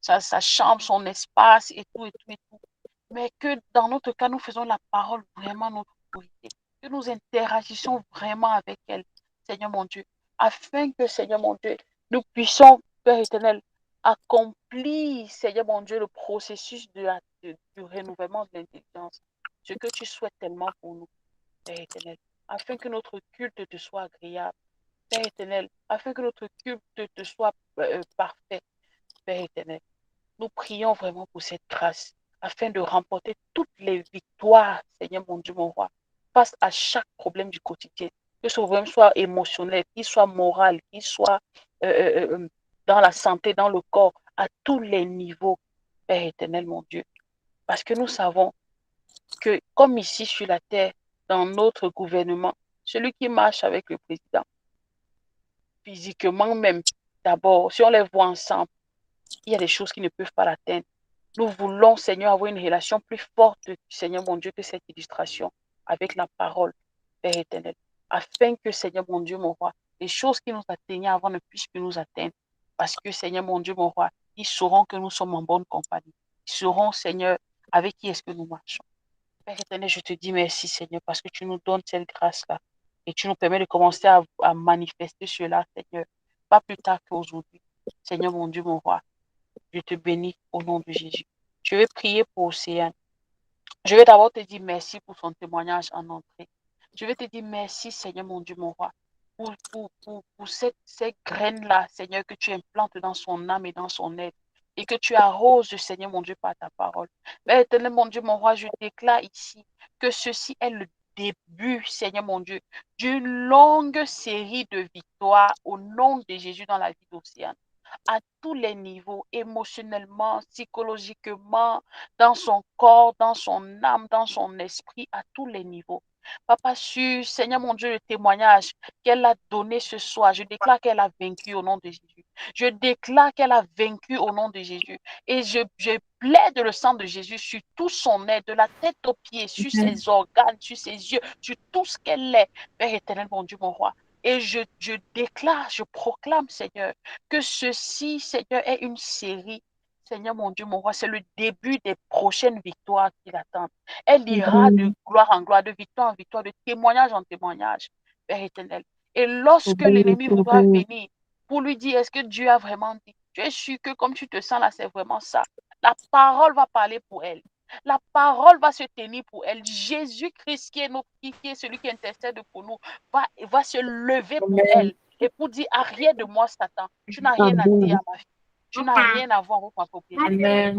A: sa chambre, son espace et tout, et tout, et tout. Mais que dans notre cas, nous faisons la parole vraiment notre autorité, que nous interagissions vraiment avec elle, Seigneur mon Dieu, afin que, Seigneur mon Dieu, nous puissions, Père éternel, accomplir, Seigneur mon Dieu, le processus du renouvellement de l'intelligence, ce que tu souhaites tellement pour nous, Père éternel, afin que notre culte te soit agréable, Père éternel, afin que notre culte te soit parfait, Père éternel. Nous prions vraiment pour cette grâce, afin de remporter toutes les victoires, Seigneur mon Dieu, mon roi, face à chaque problème du quotidien, que ce problème soit émotionnel, qu'il soit moral, qu'il soit dans la santé, dans le corps, à tous les niveaux, Père éternel, mon Dieu. Parce que nous savons que, comme ici sur la terre, dans notre gouvernement, celui qui marche avec le président, physiquement même, d'abord, si on les voit ensemble, il y a des choses qui ne peuvent pas l'atteindre. Nous voulons, Seigneur, avoir une relation plus forte, Seigneur mon Dieu, que cette illustration avec la parole, Père éternel, afin que, Seigneur mon Dieu, mon roi, les choses qui nous atteignaient avant ne puissent plus nous atteindre. Parce que, Seigneur mon Dieu, mon roi, ils sauront que nous sommes en bonne compagnie. Ils sauront, Seigneur, avec qui est-ce que nous marchons. Père éternel, je te dis merci, Seigneur, parce que tu nous donnes cette grâce-là et tu nous permets de commencer à manifester cela, Seigneur, pas plus tard qu'aujourd'hui. Seigneur mon Dieu, mon roi, je te bénis au nom de Jésus. Je vais prier pour Océane. Je vais d'abord te dire merci pour son témoignage en entrée. Je vais te dire merci, Seigneur mon Dieu, mon roi, pour cette graine-là, Seigneur, que tu implantes dans son âme et dans son être et que tu arroses, Seigneur mon Dieu, par ta parole. Père éternel, mon Dieu, mon roi, je déclare ici que ceci est le début, Seigneur mon Dieu, d'une longue série de victoires au nom de Jésus dans la vie d'Océane, à tous les niveaux, émotionnellement, psychologiquement, dans son corps, dans son âme, dans son esprit, à tous les niveaux. Papa, sur Seigneur mon Dieu, le témoignage qu'elle a donné ce soir, je déclare qu'elle a vaincu au nom de Jésus. Je déclare qu'elle a vaincu au nom de Jésus. Et je plaide le sang de Jésus sur tout son être, de la tête aux pieds, sur ses organes, sur ses yeux, sur tout ce qu'elle est. Père éternel, mon Dieu, mon roi. Et je déclare, je proclame, Seigneur, que ceci, Seigneur, est une série. Seigneur, mon Dieu, mon roi, c'est le début des prochaines victoires qui l'attendent. Elle ira de gloire en gloire, de victoire en victoire, de témoignage en témoignage, Père éternel. Et lorsque l'ennemi voudra venir pour lui dire, est-ce que Dieu a vraiment dit? Tu es sûr que comme tu te sens là, c'est vraiment ça. La parole va parler pour elle. La parole va se tenir pour elle. Jésus-Christ, qui est celui qui intercède pour nous, va se lever pour elle et pour dire, arrière de moi, Satan. Tu n'as rien à dire à ma fille. Tu n'as rien à voir avec ma propriété.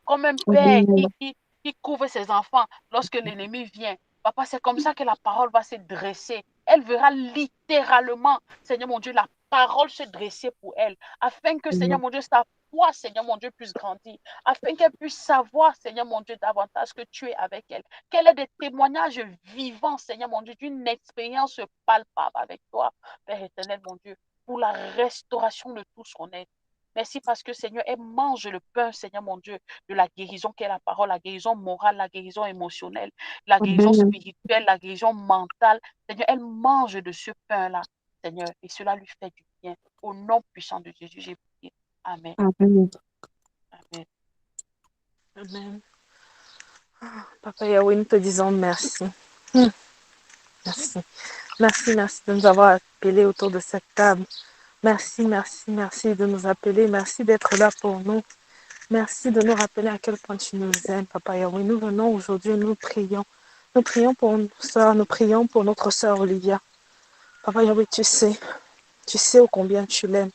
A: Comme un père qui couvre ses enfants lorsque l'ennemi vient. Papa, c'est comme ça que la parole va se dresser. Elle verra littéralement, Seigneur mon Dieu, la parole se dresser pour elle, afin que, Seigneur mon Dieu, sa foi, Seigneur mon Dieu, puisse grandir, afin qu'elle puisse savoir, Seigneur mon Dieu, davantage que tu es avec elle. Qu'elle ait des témoignages vivants, Seigneur mon Dieu, d'une expérience palpable avec toi, Père éternel, mon Dieu, pour la restauration de tout son être. Merci parce que, Seigneur, elle mange le pain, Seigneur mon Dieu, de la guérison qu'est la parole, la guérison morale, la guérison émotionnelle, la guérison
B: Amen.
A: spirituelle, la guérison mentale. Seigneur, elle mange de ce pain-là, Seigneur, et cela lui fait du bien. Au nom puissant de Jésus, j'ai prié. Amen.
B: Amen.
A: Amen.
D: Amen. Papa Yahweh, nous te disons merci. Merci. Merci de nous avoir appelés autour de cette table. Merci de nous appeler. Merci d'être là pour nous. Merci de nous rappeler à quel point tu nous aimes, Papa Yahweh. Nous venons aujourd'hui, nous prions. Nous prions pour nos sœurs, nous prions pour notre sœur Olivia. Papa Yahweh, tu sais ô combien tu l'aimes.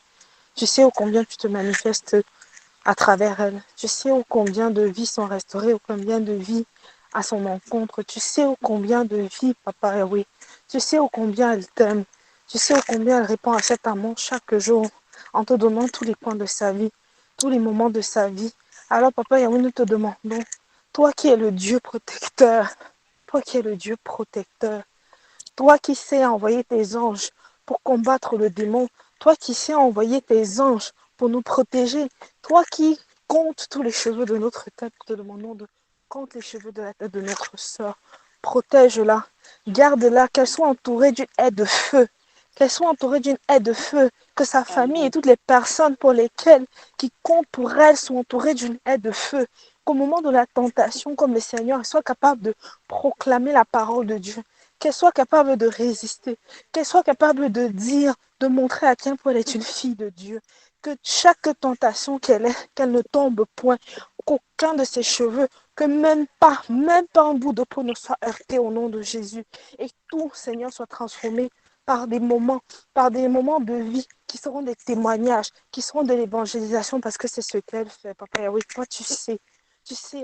D: Tu sais ô combien tu te manifestes à travers elle. Tu sais ô combien de vies sont restaurées, ô combien de vies à son encontre. Tu sais ô combien de vies, Papa Yahweh. Tu sais ô combien elle t'aime. Tu sais ô combien elle répond à cet amour chaque jour en te donnant tous les coins de sa vie, tous les moments de sa vie. Alors, Papa Yahweh, nous te demandons, toi qui es le Dieu protecteur, toi qui es le Dieu protecteur, toi qui sais envoyer tes anges pour combattre le démon, toi qui sais envoyer tes anges pour nous protéger, toi qui comptes tous les cheveux de notre tête, te demandons de compte les cheveux de la tête de notre sœur. Protège-la, garde-la, qu'elle soit entourée d'une haie de feu, qu'elle soit entourée d'une haie de feu, que sa famille et toutes les personnes pour lesquelles qui comptent pour elle soient entourées d'une haie de feu, qu'au moment de la tentation, comme le Seigneur, soit capable de proclamer la parole de Dieu, qu'elle soit capable de résister, qu'elle soit capable de dire, de montrer à quel point elle est une fille de Dieu, que chaque tentation qu'elle ait, qu'elle ne tombe point, qu'aucun de ses cheveux, que même pas un bout de peau ne soit heurté au nom de Jésus, et tout, Seigneur, soit transformé par des moments de vie qui seront des témoignages, qui seront de l'évangélisation, parce que c'est ce qu'elle fait, Papa Yahweh. Toi, tu sais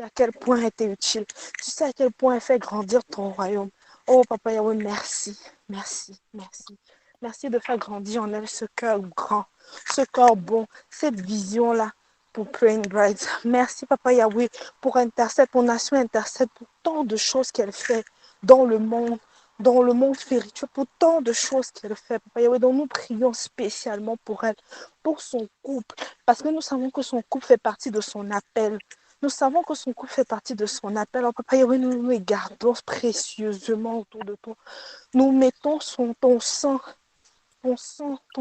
D: à quel point elle était utile, tu sais à quel point elle fait grandir ton royaume. Oh, Papa Yahweh, merci. Merci de faire grandir en elle ce cœur grand, ce cœur bon, cette vision-là pour Praying Brides. Merci, Papa Yahweh, pour intercède, pour nation intercède, pour tant de choses qu'elle fait dans le monde spirituel, pour tant de choses qu'elle fait, Papa Yahweh, dont nous prions spécialement pour elle, pour son couple, parce que nous savons que son couple fait partie de son appel. Nous savons que son couple fait partie de son appel. Alors, Papa Yahweh, nous nous gardons précieusement autour de toi. Nous mettons ton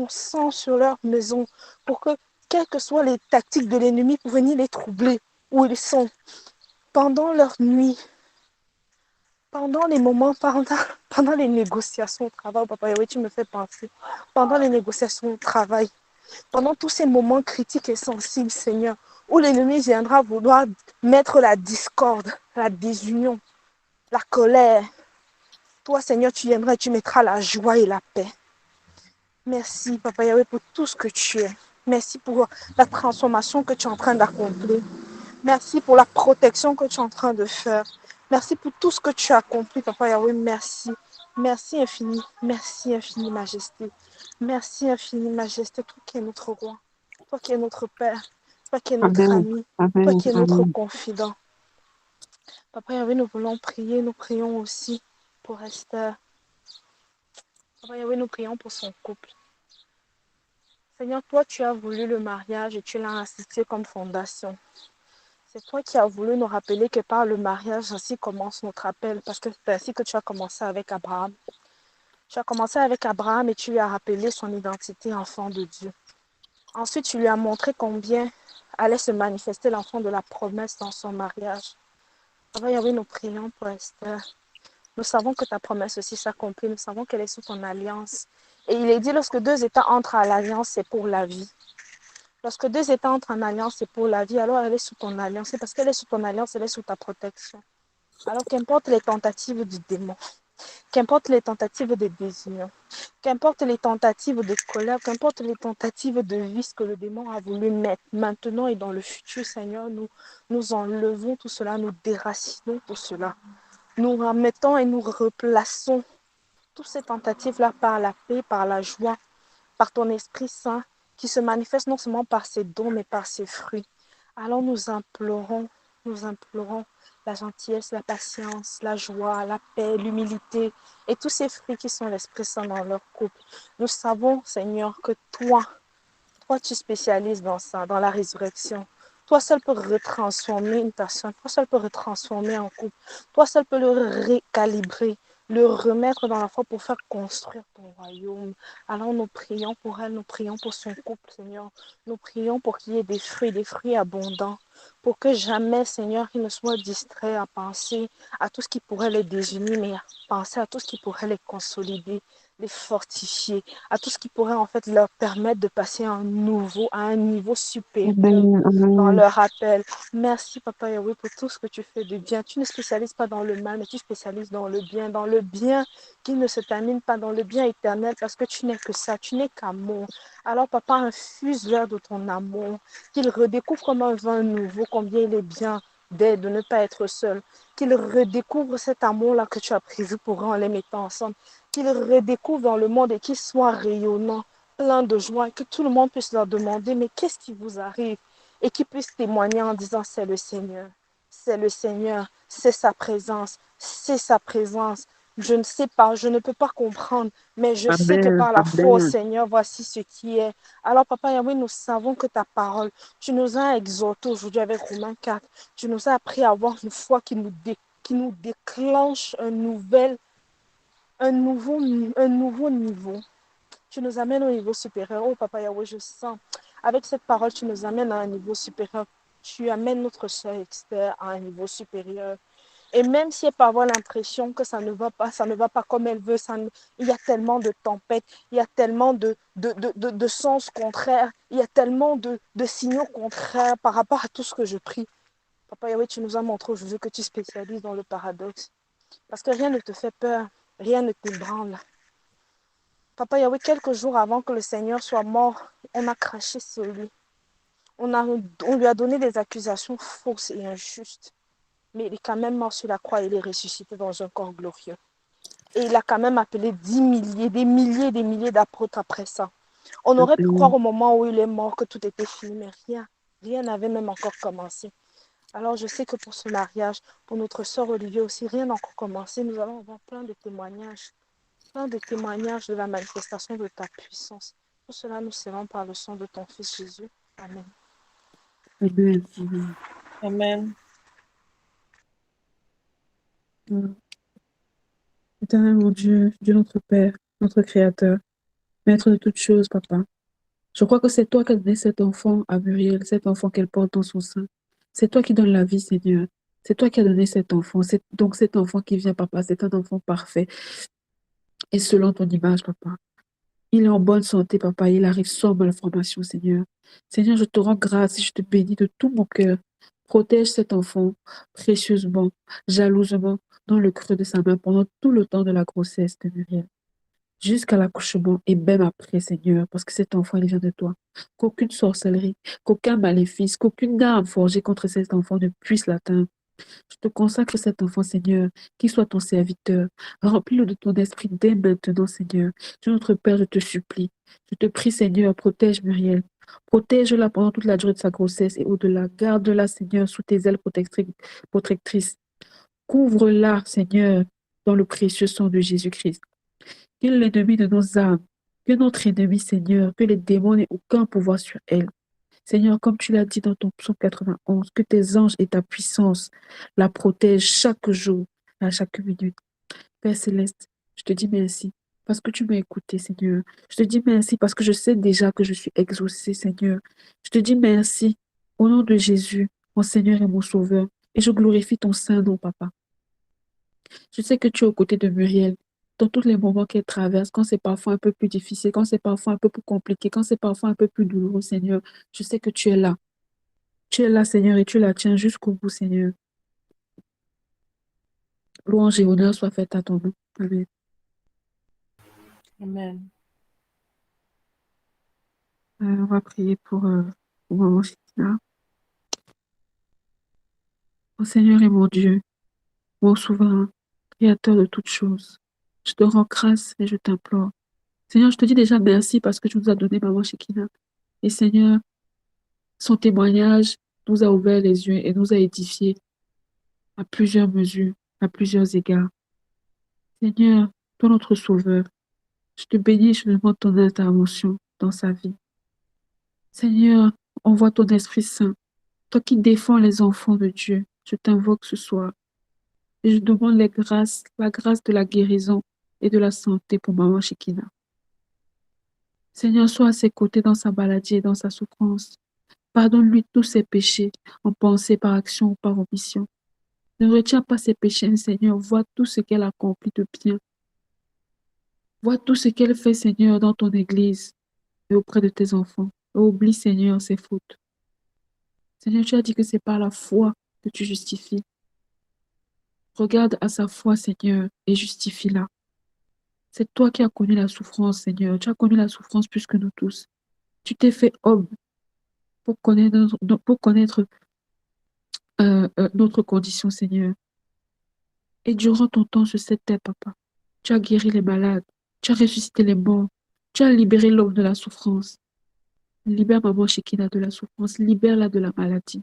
D: sang sur leur maison pour que, quelles que soient les tactiques de l'ennemi pour venir les troubler où ils sont, pendant leur nuit, pendant les moments, pendant les négociations au travail, Papa Yahweh, tu me fais penser, pendant les négociations au travail, pendant tous ces moments critiques et sensibles, Seigneur, où l'ennemi viendra vouloir mettre la discorde, la désunion, la colère. Toi, Seigneur, tu viendras et tu mettras la joie et la paix. Merci, Papa Yahweh, pour tout ce que tu es. Merci pour la transformation que tu es en train d'accomplir. Merci pour la protection que tu es en train de faire. Merci pour tout ce que tu as accompli, Papa Yahweh. Merci. Merci infini, Majesté. Merci infini, Majesté, toi qui es notre roi, toi qui es notre Père, toi qui es notre
B: Amen.
D: ami, toi
B: Amen.
D: qui es notre
B: Amen.
D: confident. Papa Yahweh, nous voulons prier, nous prions aussi pour Esther. Papa Yahweh, nous prions pour son couple. Seigneur, toi, tu as voulu le mariage et tu l'as institué comme fondation. C'est toi qui as voulu nous rappeler que par le mariage, ainsi commence notre appel, parce que c'est ainsi que tu as commencé avec Abraham. Tu as commencé avec Abraham et tu lui as rappelé son identité enfant de Dieu. Ensuite, tu lui as montré combien allait se manifester l'enfant de la promesse dans son mariage. Papa Yahweh, nous prions pour Esther. Nous savons que ta promesse aussi s'accomplit. Nous savons qu'elle est sous ton alliance. Et il est dit, lorsque deux États entrent à l'alliance, c'est pour la vie. Lorsque deux États entrent en alliance, c'est pour la vie. Alors elle est sous ton alliance. C'est parce qu'elle est sous ton alliance, elle est sous ta protection. Alors qu'importe les tentatives du démon, qu'importe les tentatives de désunion, qu'importe les tentatives de colère, qu'importe les tentatives de vice que le démon a voulu mettre maintenant et dans le futur, Seigneur, nous enlevons tout cela, nous déracinons tout cela. nous remettons et nous replaçons toutes ces tentatives-là par la paix, par la joie, par ton Esprit Saint, qui se manifeste non seulement par ses dons, mais par ses fruits. Alors nous implorons la gentillesse, la patience, la joie, la paix, l'humilité et tous ces fruits qui sont l'Esprit Saint dans leur couple. Nous savons, Seigneur, que toi, tu spécialises dans ça, dans la résurrection. Toi seul peux retransformer une personne. Toi seul peux retransformer un couple. Toi seul peux le recalibrer, le remettre dans la foi pour faire construire ton royaume. Alors nous prions pour elle, nous prions pour son couple, Seigneur. Nous prions pour qu'il y ait des fruits abondants. Pour que jamais, Seigneur, il ne soit distrait à penser à tout ce qui pourrait les désunir, mais à penser à tout ce qui pourrait les consolider, les fortifier, à tout ce qui pourrait en fait leur permettre de passer à un niveau supérieur
B: Amen,
D: dans
B: amen,
D: leur appel. Merci Papa Yahweh pour tout ce que tu fais de bien. Tu ne spécialises pas dans le mal, mais tu spécialises dans le bien qui ne se termine pas, dans le bien éternel, parce que tu n'es que ça, tu n'es qu'amour. Alors Papa, infuse-leur de ton amour, qu'ils redécouvrent comme un vin nouveau combien il est bien de ne pas être seul, qu'ils redécouvrent cet amour-là que tu as prévu pour eux en les mettant ensemble, qu'ils redécouvrent dans le monde et qu'ils soient rayonnants, pleins de joie, et que tout le monde puisse leur demander, mais qu'est-ce qui vous arrive? Et qu'ils puissent témoigner en disant, c'est le Seigneur, c'est sa présence, c'est sa présence. Je ne sais pas, je ne peux pas comprendre, mais je sais que
B: amen,
D: par la foi au
B: amen,
D: Seigneur, voici ce qui est. Alors, Papa Yahweh, nous savons que ta parole, tu nous as exhortés aujourd'hui avec Romains 4, tu nous as appris à avoir une foi qui nous déclenche un nouveau niveau. Tu nous amènes au niveau supérieur. Oh, Papa Yahweh, je sens. Avec cette parole, tu nous amènes à un niveau supérieur. Tu amènes notre soeur expert à un niveau supérieur. Et même si elle peut avoir l'impression que ça ne va pas comme elle veut, il y a tellement de tempêtes, il y a tellement de sens contraires, il y a tellement de signaux contraires par rapport à tout ce que je prie. Papa Yahweh, tu nous as montré aujourd'hui que tu spécialises dans le paradoxe. Parce que rien ne te fait peur, rien ne t'ébranle. Papa Yahweh, quelques jours avant que le Seigneur soit mort, on a craché sur lui. On lui a donné des accusations fausses et injustes. Mais il est quand même mort sur la croix et il est ressuscité dans un corps glorieux. Et il a quand même appelé des milliers d'apôtres après ça. On aurait pu croire
B: amen.
D: au moment où il est mort que tout était fini, mais rien n'avait même encore commencé. Alors je sais que pour ce mariage, pour notre sœur Olivier aussi, rien n'a encore commencé. Nous allons avoir plein de témoignages de la manifestation de ta puissance. Tout cela, nous serons par le sang de ton Fils Jésus. Amen.
B: Amen, amen.
E: Amen.
B: Éternel mon Dieu, Dieu notre Père, notre Créateur, Maître de toutes choses, Papa. Je crois que c'est toi qui as donné cet enfant à Muriel, cet enfant qu'elle porte dans son sein. C'est toi qui donnes la vie, Seigneur. C'est toi qui as donné cet enfant. C'est donc cet enfant qui vient, Papa. C'est un enfant parfait et selon ton image, Papa. Il est en bonne santé, Papa. Il arrive sans malformation, Seigneur. Seigneur, je te rends grâce et je te bénis de tout mon cœur. Protège cet enfant précieusement, jalousement, dans le creux de sa main pendant tout le temps de la grossesse de Muriel, jusqu'à l'accouchement et même après, Seigneur, parce que cet enfant, il vient de toi. Qu'aucune sorcellerie, qu'aucun maléfice, qu'aucune arme forgée contre cet enfant ne puisse l'atteindre. Je te consacre cet enfant, Seigneur, qu'il soit ton serviteur. Remplis-le de ton esprit dès maintenant, Seigneur. Dieu notre Père, je te supplie. Je te prie, Seigneur, protège Muriel. Protège-la pendant toute la durée de sa grossesse et au-delà. Garde-la, Seigneur, sous tes ailes protectrices. Couvre-la, Seigneur, dans le précieux sang de Jésus-Christ. Que l'ennemi de nos âmes, que notre ennemi, Seigneur, que les démons n'aient aucun pouvoir sur elle. Seigneur, comme tu l'as dit dans ton psaume 91, que tes anges et ta puissance la protègent chaque jour, à chaque minute. Père Céleste, je te dis merci parce que tu m'as écouté, Seigneur. Je te dis merci parce que je sais déjà que je suis exaucé, Seigneur. Je te dis merci au nom de Jésus, mon Seigneur et mon Sauveur. Et je glorifie ton saint nom, Papa. Je sais que tu es aux côtés de Muriel dans tous les moments qu'elle traverse, quand c'est parfois un peu plus difficile, quand c'est parfois un peu plus compliqué, quand c'est parfois un peu plus douloureux, Seigneur. Je sais que tu es là. Tu es là, Seigneur, et tu la tiens jusqu'au bout, Seigneur. Louange et honneur soient faits à ton nom. Amen.
E: Amen.
B: On va prier pour maman China. Mon Seigneur et mon Dieu, mon souverain, Créateur de toutes choses. Je te rends grâce et je t'implore. Seigneur, je te dis déjà merci parce que tu nous as donné maman Shekina. Et Seigneur, son témoignage nous a ouvert les yeux et nous a édifiés à plusieurs mesures, à plusieurs égards. Seigneur, toi notre Sauveur, je te bénis et je demande ton intervention dans sa vie. Seigneur, envoie ton Esprit Saint, toi qui défends les enfants de Dieu. Je t'invoque ce soir et je demande la grâce de la guérison et de la santé pour maman Shekina. Seigneur, sois à ses côtés dans sa maladie et dans sa souffrance. Pardonne-lui tous ses péchés, en pensée, par action ou par omission. Ne retiens pas ses péchés, Seigneur. Vois tout ce qu'elle accomplit de bien. Vois tout ce qu'elle fait, Seigneur, dans ton Église et auprès de tes enfants. Et oublie, Seigneur, ses fautes. Seigneur, tu as dit que c'est par la foi que tu justifies. Regarde à sa foi, Seigneur, et justifie-la. C'est toi qui as connu la souffrance, Seigneur. Tu as connu la souffrance plus que nous tous. Tu t'es fait homme pour connaître notre condition, Seigneur. Et durant ton temps sur cette terre, Papa, tu as guéri les malades, tu as ressuscité les morts, tu as libéré l'homme de la souffrance. Libère maman Shekina de la souffrance, libère-la de la maladie.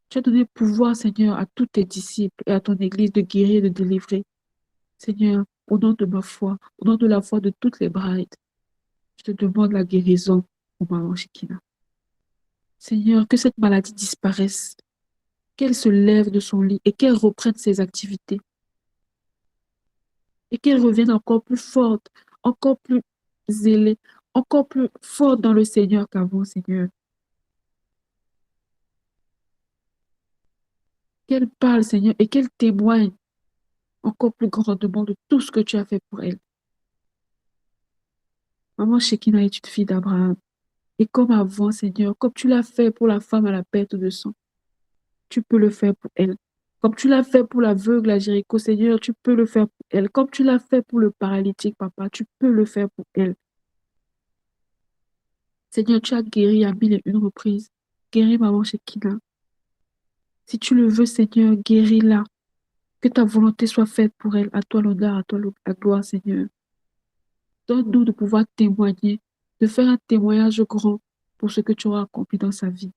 B: Tu as donné pouvoir, Seigneur, à tous tes disciples et à ton Église de guérir et de délivrer. Seigneur, au nom de ma foi, au nom de la foi de toutes les brides, je te demande la guérison pour maman Shekina. Seigneur, que cette maladie disparaisse, qu'elle se lève de son lit et qu'elle reprenne ses activités. Et qu'elle revienne encore plus forte, encore plus zélée, encore plus forte dans le Seigneur qu'avant, Seigneur. Qu'elle parle, Seigneur, et qu'elle témoigne encore plus grandement de tout ce que tu as fait pour elle. Maman Shekina est une fille d'Abraham. Et comme avant, Seigneur, comme tu l'as fait pour la femme à la perte de sang, tu peux le faire pour elle. Comme tu l'as fait pour l'aveugle à Jéricho, Seigneur, tu peux le faire pour elle. Comme tu l'as fait pour le paralytique, Papa, tu peux le faire pour elle. Seigneur, tu as guéri à 1001 reprises. Guéris maman Shekina. Si tu le veux, Seigneur, guéris-la. Que ta volonté soit faite pour elle. À toi l'honneur, à toi la gloire, Seigneur. Donne-nous de pouvoir témoigner, de faire un témoignage grand pour ce que tu auras accompli dans sa vie.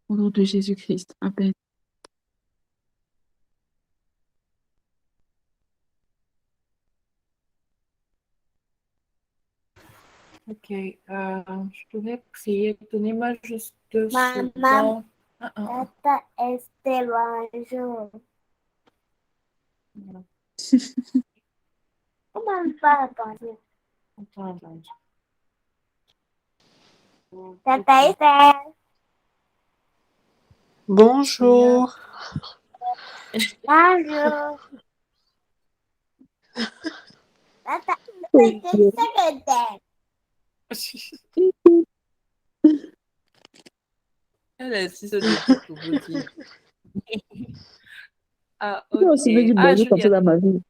B: Au nom de Jésus-Christ. Amen.
E: Ok, je devais prier. Donnez-moi juste 2
F: Maman.
E: secondes.
F: Tata Esteban. Comment pas attendre? Tata Estelle.
C: Bonjour.
F: Bonjour. Tata Estelle.
E: Elle est si ce truc pour vous dire. Ah,
B: Je aussi
E: ok.
B: du
E: Ah,
B: bonjour comme ça
E: Julia.
B: dans ma vie.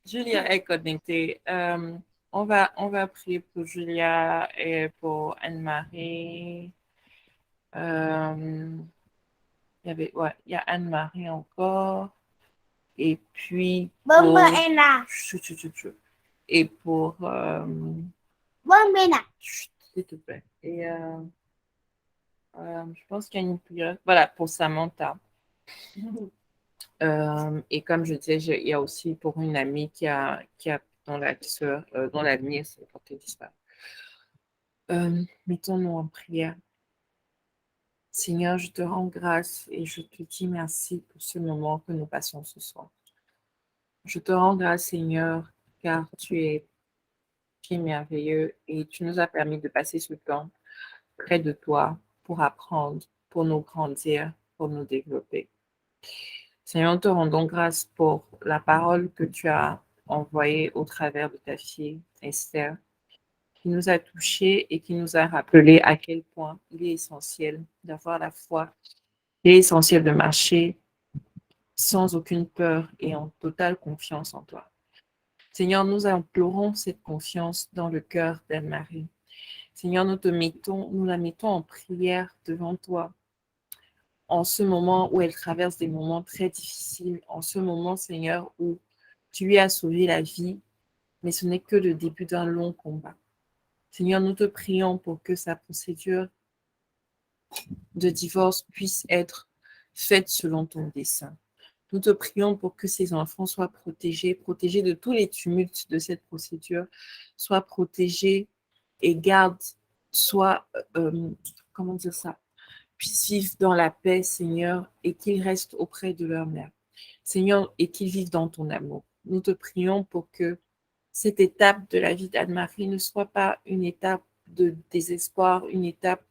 E: Julia est connectée. On va prier pour Julia et pour Anne-Marie. Il y a Anne-Marie encore. Et puis
F: Bon,
E: pour...
F: Anna.
E: Et pour...
F: Bon, Bena.
E: S'il te plaît. Et je pense qu'il y a une prière. Voilà, pour Samantha. Et comme je disais, il y a aussi pour une amie qui a dont la nièce est portée disparue. Mettons-nous en prière. Seigneur, je te rends grâce et je te dis merci pour ce moment que nous passons ce soir. Je te rends grâce, Seigneur, car tu es merveilleux et tu nous as permis de passer ce temps près de toi pour apprendre, pour nous grandir, pour nous développer. Seigneur, nous te rendons grâce pour la parole que tu as envoyée au travers de ta fille Esther, qui nous a touchés et qui nous a rappelé à quel point il est essentiel d'avoir la foi, il est essentiel de marcher sans aucune peur et en totale confiance en toi. Seigneur, nous implorons cette confiance dans le cœur d'Anne-Marie. Seigneur, nous la mettons en prière devant toi en ce moment où elle traverse des moments très difficiles, en ce moment, Seigneur, où tu lui as sauvé la vie, mais ce n'est que le début d'un long combat. Seigneur, nous te prions pour que sa procédure de divorce puisse être faite selon ton dessein. Nous te prions pour que ces enfants soient protégés, protégés de tous les tumultes de cette procédure, soient protégés et gardent, soient, comment dire ça, puissent vivre dans la paix, Seigneur, et qu'ils restent auprès de leur mère. Seigneur, et qu'ils vivent dans ton amour. Nous te prions pour que cette étape de la vie d'Anne-Marie ne soit pas une étape de désespoir, une étape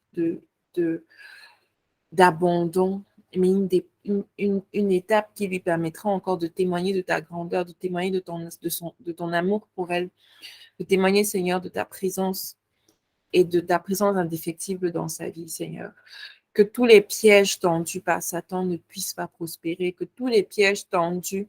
E: d'abandon, mais une étape qui lui permettra encore de témoigner de ta grandeur, de témoigner de ton amour pour elle, de témoigner, Seigneur, de ta présence et de ta présence indéfectible dans sa vie, Seigneur. Que tous les pièges tendus par Satan ne puissent pas prospérer, que tous les pièges tendus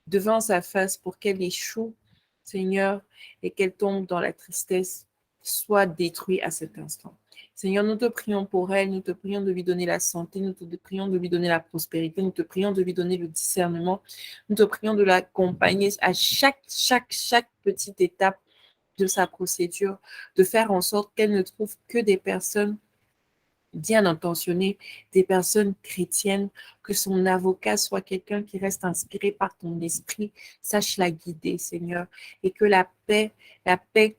E: devant sa face pour qu'elle échoue, Seigneur, et qu'elle tombe dans la tristesse, soient détruits à cet instant. Seigneur, nous te prions pour elle, nous te prions de lui donner la santé, nous te prions de lui donner la prospérité, nous te prions de lui donner le discernement, nous te prions de l'accompagner à chaque petite étape de sa procédure, de faire en sorte qu'elle ne trouve que des personnes bien intentionnées, des personnes chrétiennes, que son avocat soit quelqu'un qui reste inspiré par ton esprit, sache la guider, Seigneur, et que la paix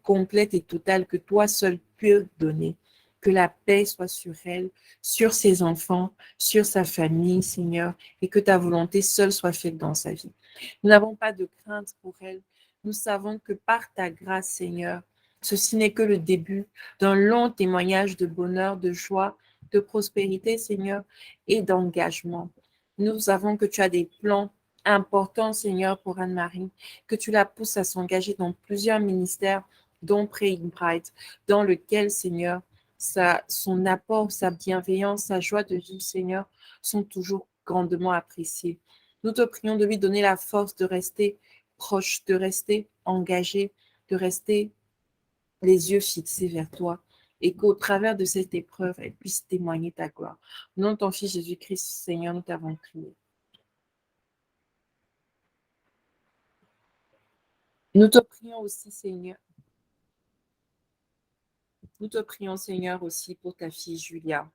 E: complète et totale que toi seul peux donner, que la paix soit sur elle, sur ses enfants, sur sa famille, Seigneur, et que ta volonté seule soit faite dans sa vie. Nous n'avons pas de crainte pour elle. Nous savons que par ta grâce, Seigneur, ceci n'est que le début d'un long témoignage de bonheur, de joie, de prospérité, Seigneur, et d'engagement. Nous savons que tu as des plans importants, Seigneur, pour Anne-Marie, que tu la pousses à s'engager dans plusieurs ministères, dont Praying Bright, dans lequel, Seigneur, son apport, sa bienveillance, sa joie de vivre, Seigneur, sont toujours grandement appréciés. Nous te prions de lui donner la force de rester proche, de rester engagé, de rester les yeux fixés vers toi, et qu'au travers de cette épreuve, elle puisse témoigner ta gloire. Au nom de ton Fils Jésus-Christ, Seigneur, nous t'avons prié. Nous te prions aussi, Seigneur. Nous te prions, Seigneur, aussi pour ta fille Julia,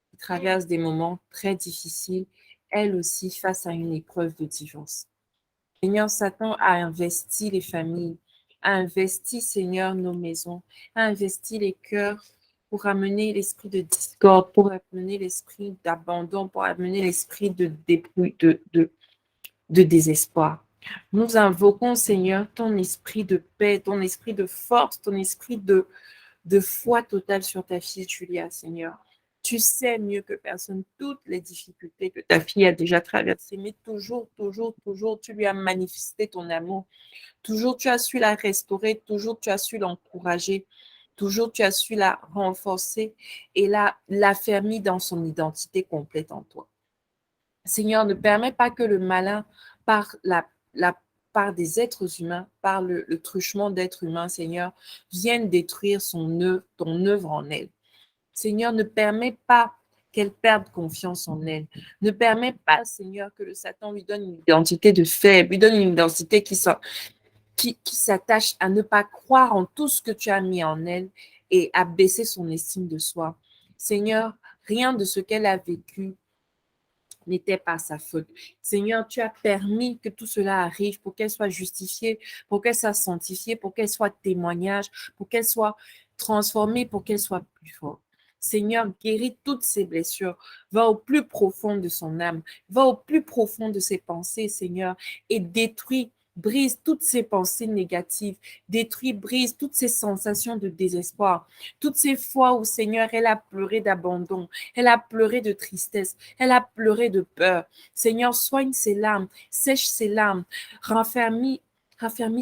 E: qui traverse des moments très difficiles, elle aussi face à une épreuve de divorce. Seigneur, Satan a investi les familles, a investi, Seigneur, nos maisons, a investi les cœurs pour amener l'esprit de discorde, pour amener l'esprit d'abandon, pour amener l'esprit de désespoir. Nous invoquons, Seigneur, ton esprit de paix, ton esprit de force, ton esprit de foi totale sur ta fille Julia, Seigneur. Tu sais mieux que personne toutes les difficultés que ta fille a déjà traversées, mais toujours, tu lui as manifesté ton amour. Toujours, tu as su la restaurer, toujours, tu as su l'encourager, toujours, tu as su la renforcer et l'affermir dans son identité complète en toi. Seigneur, ne permets pas que le malin, par par des êtres humains, par le truchement d'êtres humains, Seigneur, vienne détruire ton œuvre en elle. Seigneur, ne permets pas qu'elle perde confiance en elle. Ne permets pas, Seigneur, que le Satan lui donne une identité de faible, lui donne une identité qui s'attache à ne pas croire en tout ce que tu as mis en elle et à baisser son estime de soi. Seigneur, rien de ce qu'elle a vécu n'était pas sa faute. Seigneur, tu as permis que tout cela arrive pour qu'elle soit justifiée, pour qu'elle soit sanctifiée, pour qu'elle soit témoignage, pour qu'elle soit transformée, pour qu'elle soit plus forte. Seigneur, guéris toutes ses blessures. Va au plus profond de son âme. Va au plus profond de ses pensées, Seigneur, et brise toutes ces pensées négatives, brise toutes ces sensations de désespoir, toutes ces fois où, Seigneur, elle a pleuré d'abandon, elle a pleuré de tristesse, elle a pleuré de peur. Seigneur, soigne ses larmes, sèche ses larmes, raffermis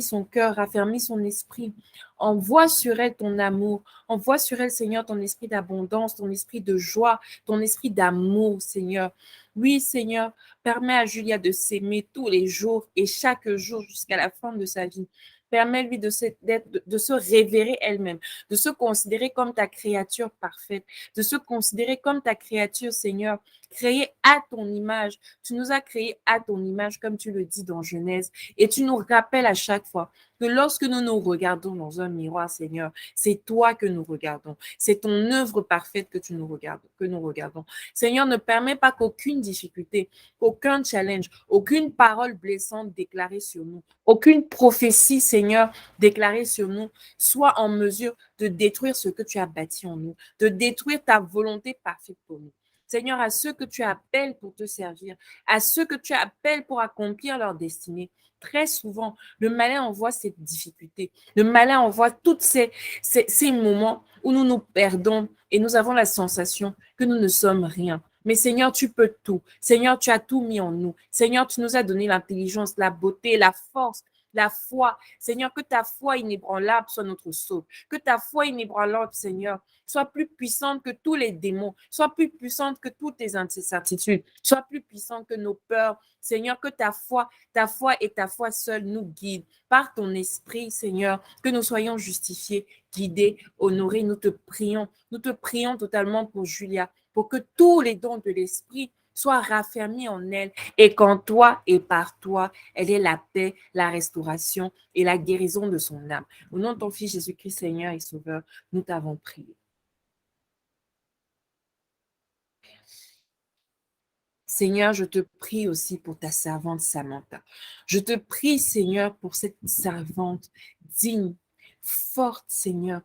E: son cœur, raffermis son esprit. Envoie sur elle ton amour, envoie sur elle, Seigneur, ton esprit d'abondance, ton esprit de joie, ton esprit d'amour, Seigneur. Oui, Seigneur, permets à Julia de s'aimer tous les jours et chaque jour jusqu'à la fin de sa vie. Permets-lui de se révérer elle-même, de se considérer comme ta créature parfaite, de se considérer comme ta créature, Seigneur, créée à ton image. Tu nous as créés à ton image, comme tu le dis dans Genèse. Et tu nous rappelles à chaque fois que lorsque nous nous regardons dans un miroir, Seigneur, c'est toi que nous regardons. C'est ton œuvre parfaite que nous regardons. Seigneur, ne permets pas qu'aucune difficulté, aucun challenge, aucune parole blessante déclarée sur nous, aucune prophétie, Seigneur, déclarée sur nous, soit en mesure de détruire ce que tu as bâti en nous, de détruire ta volonté parfaite pour nous. Seigneur, à ceux que tu appelles pour te servir, à ceux que tu appelles pour accomplir leur destinée, très souvent, le malin envoie cette difficulté. Le malin envoie tous ces moments où nous nous perdons et nous avons la sensation que nous ne sommes rien. Mais Seigneur, tu peux tout. Seigneur, tu as tout mis en nous. Seigneur, tu nous as donné l'intelligence, la beauté, la force, la foi. Seigneur, que ta foi inébranlable soit notre sauve. Que ta foi inébranlable, Seigneur, soit plus puissante que tous les démons, soit plus puissante que toutes tes incertitudes, soit plus puissante que nos peurs. Seigneur, que ta foi et ta foi seule nous guident par ton esprit, Seigneur, que nous soyons justifiés, guidés, honorés. Nous te prions totalement pour Julia, pour que tous les dons de l'esprit soient raffermis en elle et qu'en toi et par toi, elle ait la paix, la restauration et la guérison de son âme. Au nom de ton Fils Jésus-Christ, Seigneur et Sauveur, nous t'avons prié. Seigneur, je te prie aussi pour ta servante Samantha. Je te prie, Seigneur, pour cette servante digne, forte, Seigneur,